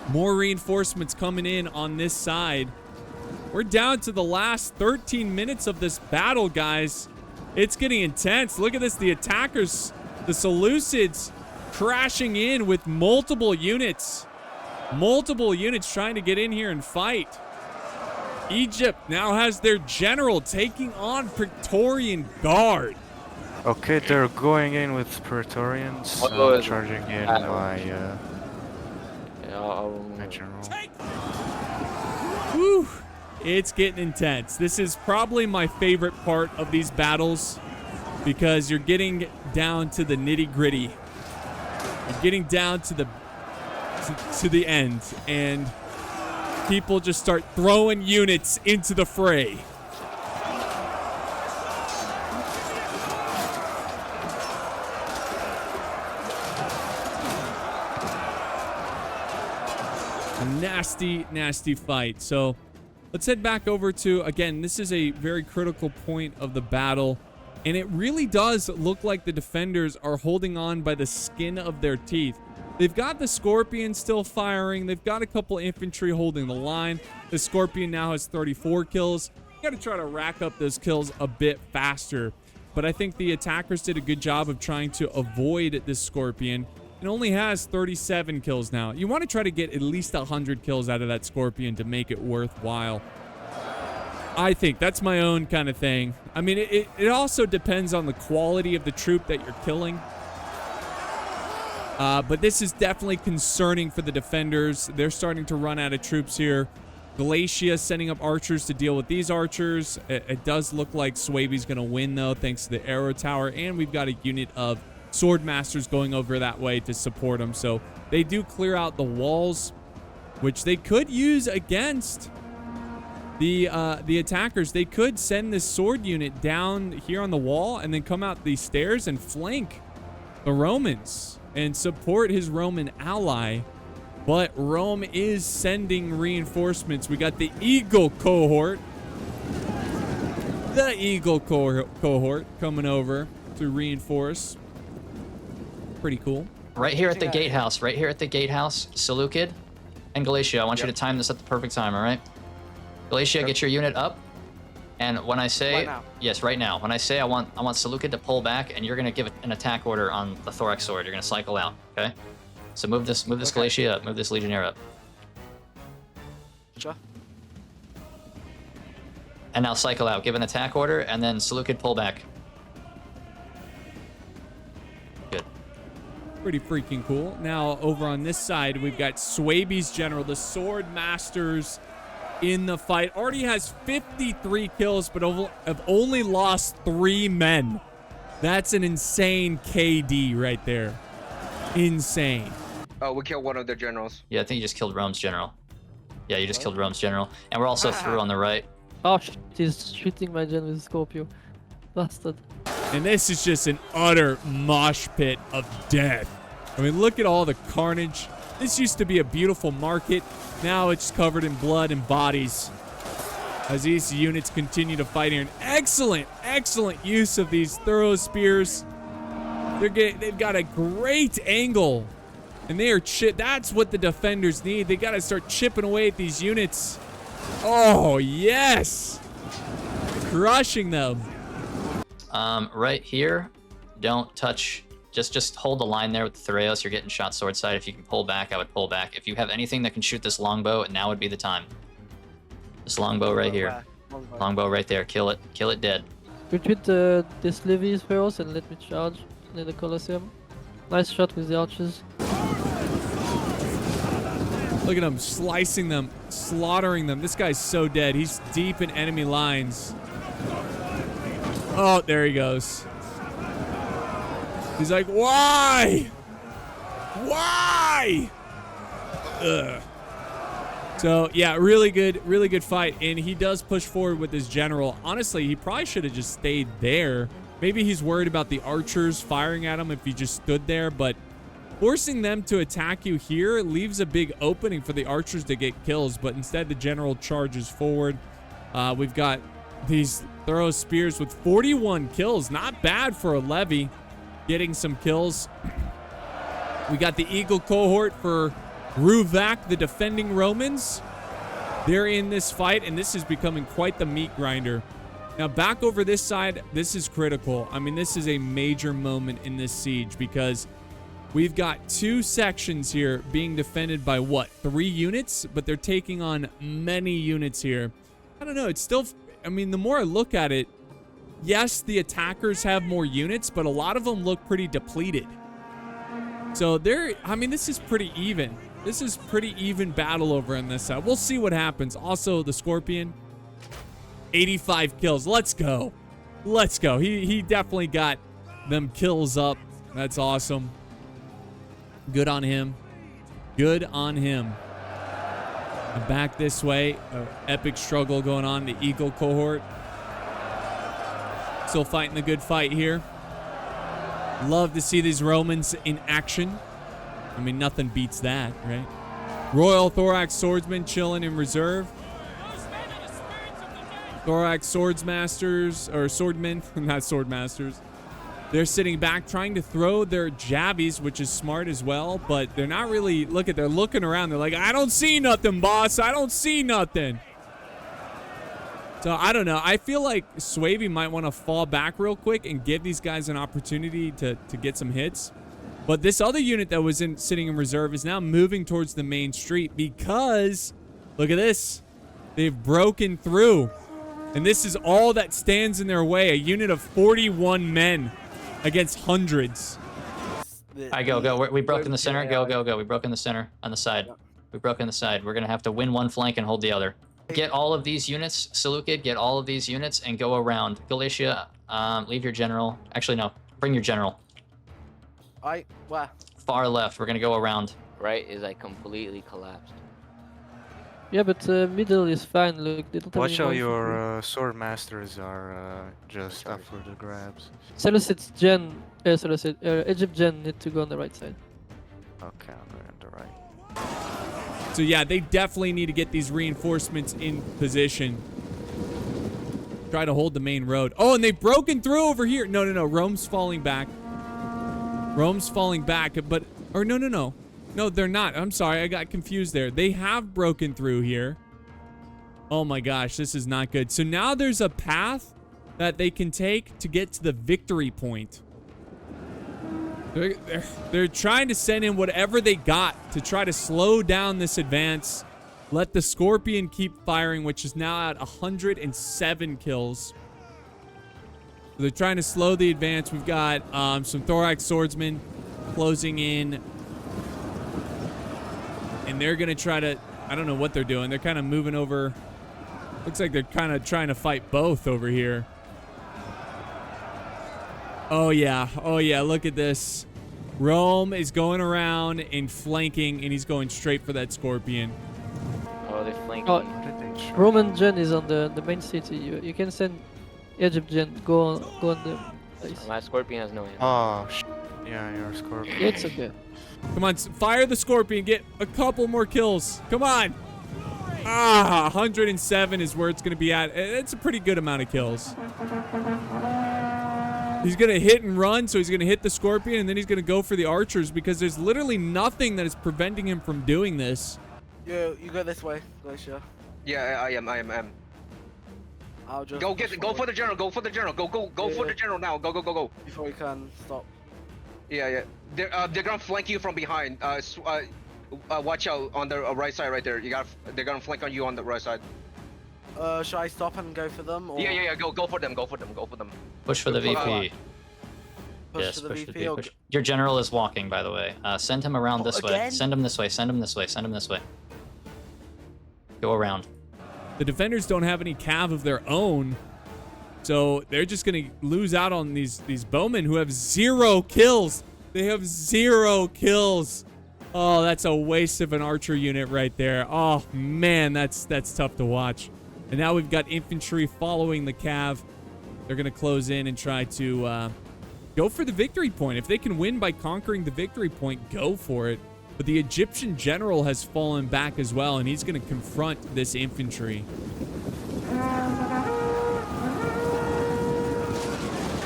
More reinforcements coming in on this side. We're down to the last 13 minutes of this battle, guys. It's getting intense. Look at this. The attackers, the Seleucids, crashing in with multiple units. Multiple units trying to get in here and fight. Egypt now has their general taking on Praetorian Guard. Okay, they're going in with Praetorians, charging in my general. Whew. It's getting intense. This is probably my favorite part of these battles because you're getting down to the nitty-gritty. You're getting down to the end, and people just start throwing units into the fray. A nasty, nasty fight. So let's head back over to, again, this is a very critical point of the battle. And it really does look like the defenders are holding on by the skin of their teeth. They've got the Scorpion still firing. They've got a couple infantry holding the line. The Scorpion now has 34 kills. You got to try to rack up those kills a bit faster. But I think the attackers did a good job of trying to avoid this Scorpion. It only has 37 kills now. You want to try to get at least 100 kills out of that Scorpion to make it worthwhile. I think that's my own kind of thing. I mean, it also depends on the quality of the troop that you're killing. But this is definitely concerning for the defenders. They're starting to run out of troops here. Galatia sending up archers to deal with these archers. It does look like Swaby's going to win, though, thanks to the arrow tower. And we've got a unit of sword masters going over that way to support them. So they do clear out the walls, which they could use against the attackers. They could send this sword unit down here on the wall and then come out these stairs and flank the Romans and support his Roman ally. But Rome is sending reinforcements. We got the Eagle cohort. The Eagle cohort coming over to reinforce. Pretty cool. Right here at the gatehouse. Right here at the gatehouse. Seleucid and Galatia. I want you to time this at the perfect time, all right? Galatia, get your unit up. And when I say... Right now. Yes, right now. When I say I want Seleucid to pull back, and you're going to give an attack order on the Thorax Sword. You're going to cycle out, okay? So move this Galatia up. Move this Legionnaire up. Sure. And now cycle out. Give an attack order, and then Seleucid pull back. Good. Pretty freaking cool. Now, over on this side, we've got Swaby's general, the Sword Masters in the fight. Already has 53 kills, but have only lost 3 men. That's an insane KD right there. Insane. Oh, we killed one of their generals. Yeah, I think you just killed Rome's general. Yeah, you just killed Rome's general. And we're also through on the right. Oh, he's shooting my gen with Scorpio. Bastard. And this is just an utter mosh pit of death. I mean, look at all the carnage. This used to be a beautiful market. Now it's covered in blood and bodies as these units continue to fight here. An excellent, excellent use of these thorough spears. They've got a great angle, and they are that's what the defenders need. They got to start chipping away at these units. Oh yes, crushing them. Right here, don't touch. Just hold the line there with the Thureos. You're getting shot sword side. If you can pull back, I would pull back. If you have anything that can shoot this longbow, now would be the time. This longbow right here. Longbow right there. Kill it. Kill it dead. Retreat this levies first and let me charge near the Colosseum. Nice shot with the archers. Look at him slicing them, slaughtering them. This guy's so dead. He's deep in enemy lines. Oh, there he goes. He's like, why? Why? Ugh. So, yeah, really good fight. And he does push forward with his general. Honestly, he probably should have just stayed there. Maybe he's worried about the archers firing at him if he just stood there. But forcing them to attack you here leaves a big opening for the archers to get kills. But instead, the general charges forward. We've got these throw spears with 41 kills. Not bad for a levy. Getting some kills. We got the Eagle cohort for Ruvak, the defending Romans. They're in this fight, and this is becoming quite the meat grinder. Now, back over this side, this is critical. I mean, this is a major moment in this siege because we've got 2 sections here being defended by, what, 3 units? But they're taking on many units here. I don't know. It's still, I mean, the more I look at it, yes, the attackers have more units, but a lot of them look pretty depleted. So I mean, this is pretty even. This is pretty even battle over on this side. We'll see what happens. Also, the Scorpion, 85 kills. Let's go. Let's go. He definitely got them kills up. That's awesome. Good on him. Good on him. And back this way. Epic struggle going on. The Eagle cohort. Still fighting the good fight here. Love to see these Romans in action. I mean, nothing beats that, right? Royal Thorax Swordsman chilling in reserve. Thorax Swordsmasters, or Swordmen, not Swordmasters. They're sitting back trying to throw their jabbies, which is smart as well, but they're not really, they're looking around. They're like, I don't see nothing, boss. I don't see nothing. So, I don't know. I feel like Swaby might want to fall back real quick and give these guys an opportunity to get some hits. But this other unit that was sitting in reserve is now moving towards the main street because, look at this. They've broken through. And this is all that stands in their way. A unit of 41 men against hundreds. All right, go. We broke in the center. Go. We broke in the center on the side. We broke in the side. We're going to have to win one flank and hold the other. Get all of these units, Seleucid, get all of these units and go around. Galatia, leave your general. Actually, no. Bring your general. Where? Far left. We're going to go around. Right is like completely collapsed. Yeah, but middle is fine. Look, they don't have Watch any out, more your sword masters are just up for the grabs. Seleucid Gen, Egypt Gen need to go on the right side. Okay, I'm going on the right. So yeah, they definitely need to get these reinforcements in position. Try to hold the main road. Oh, and they've broken through over here. No. Rome's falling back. Rome's falling back, but... Or no. No, they're not. I'm sorry. I got confused there. They have broken through here. Oh my gosh, this is not good. So now there's a path that they can take to get to the victory point. They're trying to send in whatever they got to try to slow down this advance. Let the Scorpion keep firing, which is now at 107 kills. So they're trying to slow the advance. We've got some Thorax Swordsmen closing in. And they're going to try to... I don't know what they're doing. They're kind of moving over... Looks like they're kind of trying to fight both over here. Oh, yeah. Look at this. Rome is going around and flanking, and he's going straight for that Scorpion. Oh, they're flanking. Oh, Roman Gen is on the main city. You can send Egypt Gen. Go on the place. My Scorpion has no ammo. Oh, yeah, your scorpion. Yeah, it's okay. Come on, fire the Scorpion. Get a couple more kills. Come on. 107 is where it's going to be at. It's a pretty good amount of kills. He's going to hit and run, so he's going to hit the Scorpion, and then he's going to go for the archers because there's literally nothing that is preventing him from doing this. You go this way, Glacier. Yeah, I am. I'll just Go for the general. Go for the general. Go for the general now. Go. Before we can stop. Yeah. They're gonna flank you from behind. Watch out on the right side right there. They're gonna flank on you on the right side. Should I stop and go for them? Or Yeah. Go for them. Push for the VP. push Yes, to the push VP? the VP. Or... Push. Your general is walking, by the way. Send him around this way. Again? Send him this way. Go around. The defenders don't have any cav of their own, so they're just going to lose out on these bowmen who have 0 kills. They have 0 kills. Oh, that's a waste of an archer unit right there. Oh, man, that's tough to watch. And now we've got infantry following the cav. They're going to close in and try to go for the victory point. If they can win by conquering the victory point, go for it. But the Egyptian general has fallen back as well, and he's going to confront this infantry.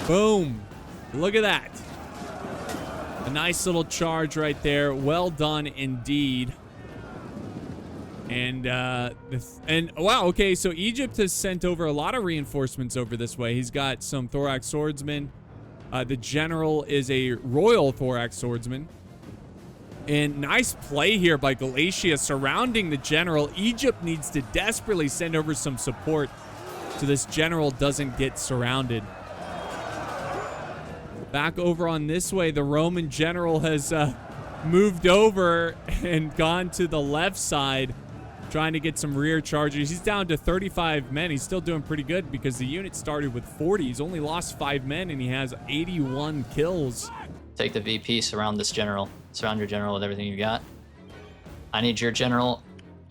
Boom. Look at that. A nice little charge right there. Well done indeed. And wow, okay, so Egypt has sent over a lot of reinforcements over this way. He's got some thorax swordsmen. The general is a royal thorax swordsman. And nice play here by Galatia surrounding the general. Egypt needs to desperately send over some support so this general doesn't get surrounded. Back over on this way, the Roman general has moved over and gone to the left side, trying to get some rear charges. He's down to 35 men. He's still doing pretty good because the unit started with 40. He's only lost 5 men, and he has 81 kills. Take the VP, surround this general. Surround your general with everything you got. I need your general,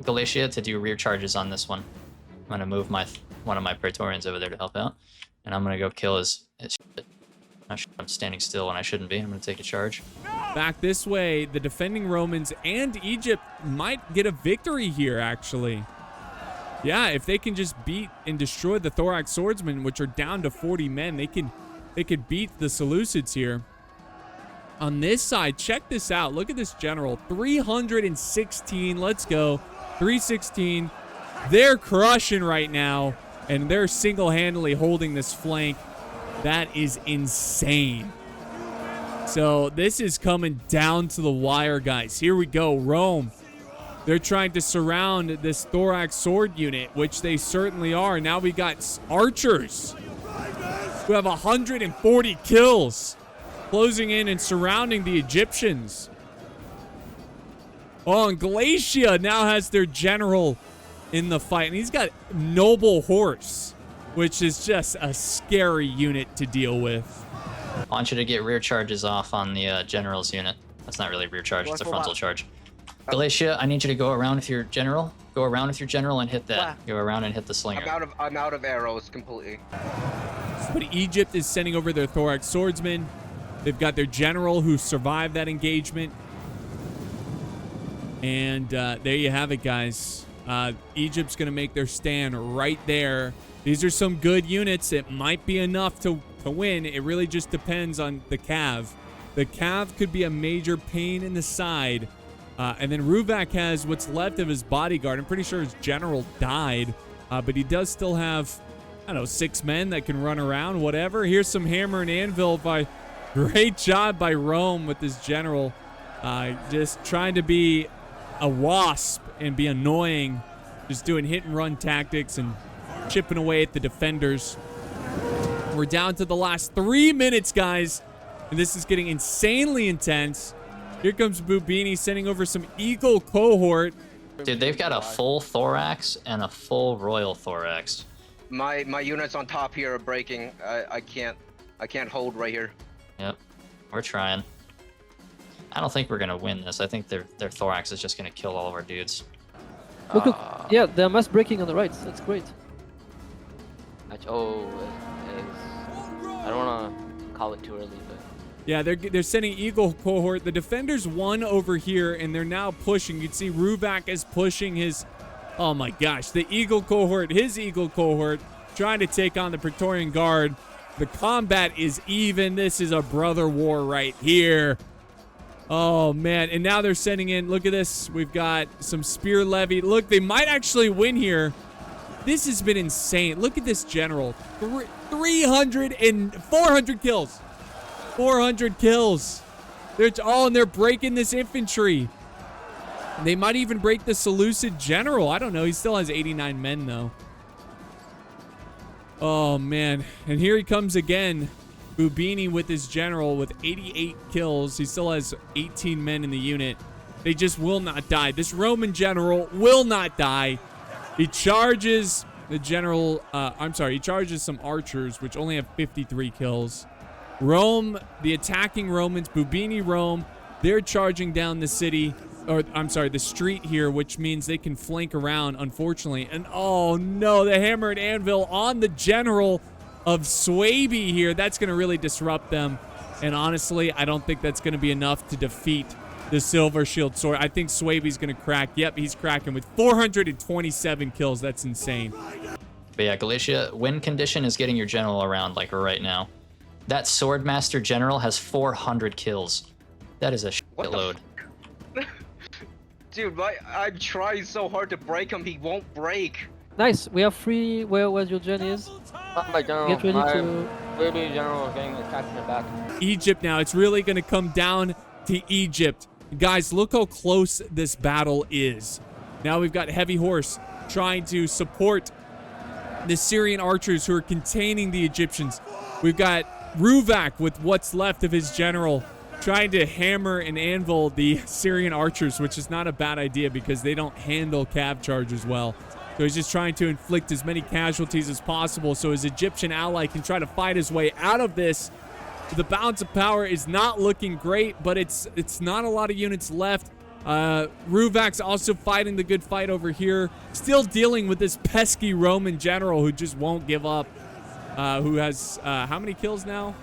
Galatia, to do rear charges on this one. I'm going to move one of my Praetorians over there to help out, and I'm going to go kill his shit. I'm standing still when I shouldn't be. I'm going to take a charge. Back this way, the defending Romans and Egypt might get a victory here, actually. Yeah, if they can just beat and destroy the thorax swordsmen, which are down to 40 men, they could beat the Seleucids here. On this side, check this out. Look at this general. 316. Let's go. 316. They're crushing right now, and they're single-handedly holding this flank. That is insane. So this is coming down to the wire, guys. Here we go. Rome. They're trying to surround this thorax sword unit, which they certainly are. Now we got archers who have 140 kills, closing in and surrounding the Egyptians. Oh, and Galatia now has their general in the fight, and he's got noble horse, which is just a scary unit to deal with. I want you to get rear charges off on the general's unit. That's not really rear charge, it's a frontal charge. Galatia, I need you to go around with your general. Go around with your general and hit that. Go around and hit the slinger. I'm out of arrows completely. But Egypt is sending over their thorax swordsmen. They've got their general who survived that engagement. And there you have it, guys. Egypt's going to make their stand right there. These are some good units. It might be enough to win. It really just depends on the cav. The cav could be a major pain in the side. And then Ruvac has what's left of his bodyguard. I'm pretty sure his general died. But he does still have, I don't know, 6 men that can run around, whatever. Here's some hammer and anvil by... Great job by Rome with this general. Just trying to be a wasp and be annoying. Just doing hit and run tactics and chipping away at the defenders. We're down to the last 3 minutes, guys. And this is getting insanely intense. Here comes Bubinni sending over some Eagle cohort. Dude, they've got a full thorax and a full royal thorax. My units on top here are breaking. I can't hold right here. Yep, we're trying. I don't think we're gonna win this. I think their thorax is just gonna kill all of our dudes. Look, yeah, they're mass breaking on the right. That's great. I don't want to call it too early, but Yeah, they're sending Eagle cohort. The defenders won over here, and they're now pushing. You can see Ruvac is pushing his... Oh my gosh, the Eagle cohort, his Eagle cohort, trying to take on the Praetorian Guard. The combat is even. This is a brother war right here. Oh, man. And now they're sending in. Look at this. We've got some spear levy. Look, they might actually win here. This has been insane. Look at this general. 300 and 400 kills. 400 kills. And they're breaking this infantry. They might even break the Seleucid general. I don't know. He still has 89 men, though. Oh, man. And here he comes again. Bubinni with his general with 88 kills. He still has 18 men in the unit. They just will not die. This Roman general will not die. He charges the general... he charges some archers, which only have 53 kills. Rome, the attacking Romans, Bubinni, Rome, they're charging down the city... the street here, which means they can flank around, unfortunately. And oh no, the hammer and anvil on the general of Swaby here. That's going to really disrupt them. And honestly, I don't think that's going to be enough to defeat the Silver Shield Sword. I think Swaby's going to crack. Yep, he's cracking with 427 kills. That's insane. But yeah, Galatia, win condition is getting your general around like right now. That Swordmaster General has 400 kills. That is a What the shitload. Dude, I'm trying so hard to break him. He won't break. Nice. We have 3. Where your gen is? My general, Get ready to. Swaybe general is getting attacked in the back. Egypt now. It's really going to come down to Egypt. Guys, look how close this battle is. Now we've got Heavy Horse trying to support the Syrian archers who are containing the Egyptians. We've got Ruvak with what's left of his general trying to hammer and anvil the Syrian archers, which is not a bad idea because they don't handle cav charges well. So he's just trying to inflict as many casualties as possible so his Egyptian ally can try to fight his way out of this. The balance of power is not looking great, but it's not a lot of units left. Ruvak's also fighting the good fight over here, still dealing with this pesky Roman general who just won't give up. Who has how many kills now?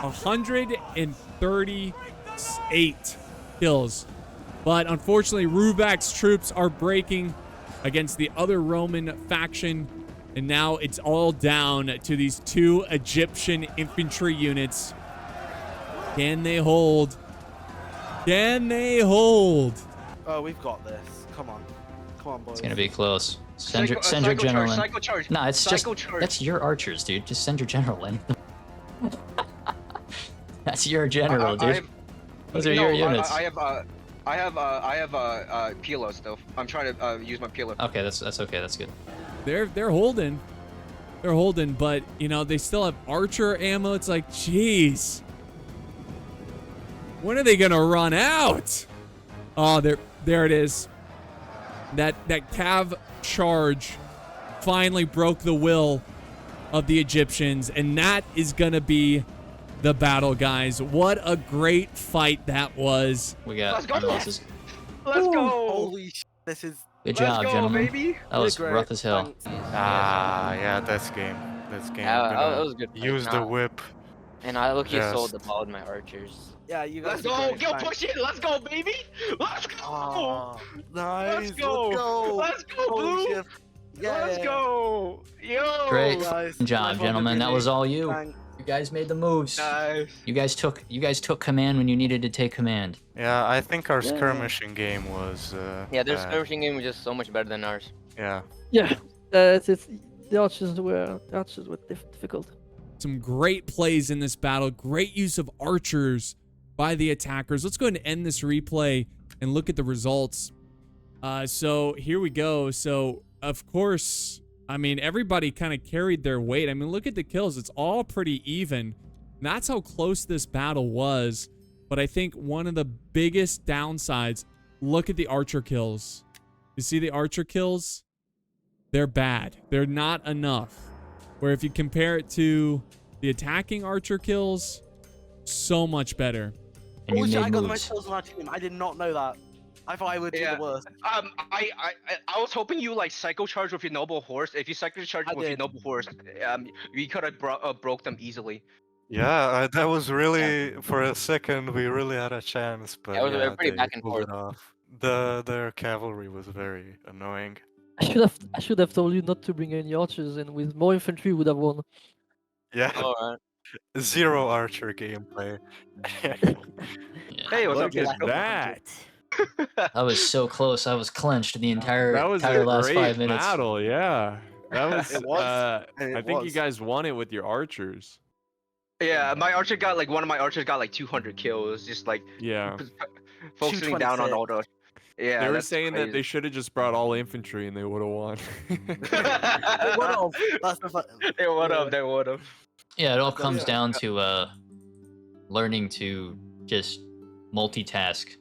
138 kills. But unfortunately, Ruvak's troops are breaking against the other Roman faction. And now it's all down to these 2 Egyptian infantry units. Can they hold? Can they hold? Oh, we've got this. Come on. Come on, boys. It's gonna be close. Send your general in. No, it's just that's your archers, dude. Just send your general in. That's your general, dude. Those are your units. I have Pilo stuff. I'm trying to use my Pilo. Okay, that's okay. That's good. They're holding. They're holding, but you know they still have archer ammo. It's like, jeez. When are they gonna run out? Oh, there it is. That cav charge finally broke the will of the Egyptians, and that is gonna be the battle, guys. What a great fight that was. We got. Let's go. Let's go. Holy shit, this is. Good job, gentlemen. Baby. That was rough as hell. Yeah, that's game. That's game. That was good. Use the whip. And I look, you Just- sold the ball with my archers. Yeah, you guys. Let's go. Go push it. Let's go, baby. Let's go. Oh, nice. Let's go. Let's go, Holy Blue. shit. Yeah. Let's go. Yo. Great Nice. job, gentlemen. That was all you. Thank- You guys made the moves. Nice. You guys took command when you needed to take command. Yeah, I think our skirmishing game was. Yeah, their bad. skirmishing game was just so much better than ours. Yeah. Yeah. The archers were difficult. Some great plays in this battle. Great use of archers by the attackers. Let's go ahead and end this replay and look at the results. So here we go. So of course, I mean, everybody kind of carried their weight. I mean, look at the kills. It's all pretty even. And that's how close this battle was. But I think one of the biggest downsides, look at the archer kills. You see the archer kills? They're bad. They're not enough. Where if you compare it to the attacking archer kills, so much better. And you Holy shit, I made got the most moves. kills on our team. I did not know that. I thought I would do Yeah. the worst. I was hoping you like psycho charge with your noble horse. If you psycho charge I with your did. noble horse, we could have broke them easily. Yeah, that was really for a second we really had a chance, but Yeah, it was pretty they back and pulled it off. Their cavalry was very annoying. I should have told you not to bring any archers, and with more infantry we would have won. Yeah, Alright. zero archer gameplay. Yeah. Hey, what's up, Look guys? at that. I was so close. I was clenched the entire That was entire a last great 5 minutes. battle, yeah. That was, It was, I think you guys won it with your archers. Yeah, my archer got like one of my archers got like 200 kills, just like Yeah. focusing down on all the. Yeah, They were that's saying that crazy. they should have just brought all infantry and they would have won. They would've. That's the They would have. They would have. Yeah, it all Yeah. comes down to learning to just multitask.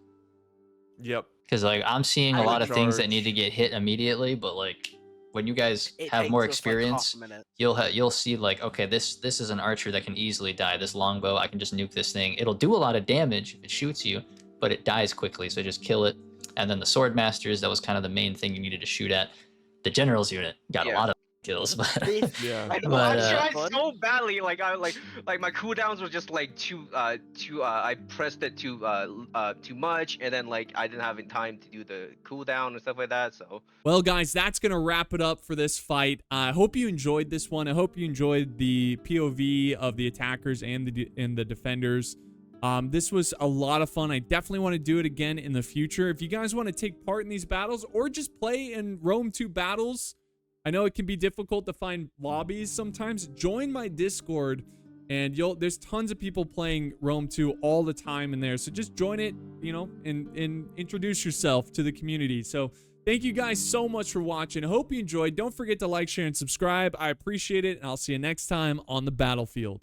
Yep. Because like I'm seeing a I lot would of things that charge. need to get hit immediately, but like when you guys It have takes more us, like, experience, half a minute. you'll see like, okay, this is an archer that can easily die. This longbow, I can just nuke this thing. It'll do a lot of damage if it shoots you, but it dies quickly, so just kill it. And then the sword masters, that was kind of the main thing you needed to shoot at. The general's unit got a Yeah. lot of kills, but Yeah. I know, But, I tried so badly. Like my cooldowns were just like too I pressed it too much, and then like I didn't have time to do the cooldown and stuff like that. So Well, guys, that's going to wrap it up for this fight. I hope you enjoyed this one. I hope you enjoyed the POV of the attackers and the defenders. This was a lot of fun. I definitely want to do it again in the future. If you guys want to take part in these battles or just play in Rome 2 battles, I know it can be difficult to find lobbies sometimes. Join my Discord, and there's tons of people playing Rome 2 all the time in there. So just join it, you know, and introduce yourself to the community. So thank you guys so much for watching. I hope you enjoyed. Don't forget to like, share, and subscribe. I appreciate it, and I'll see you next time on the battlefield.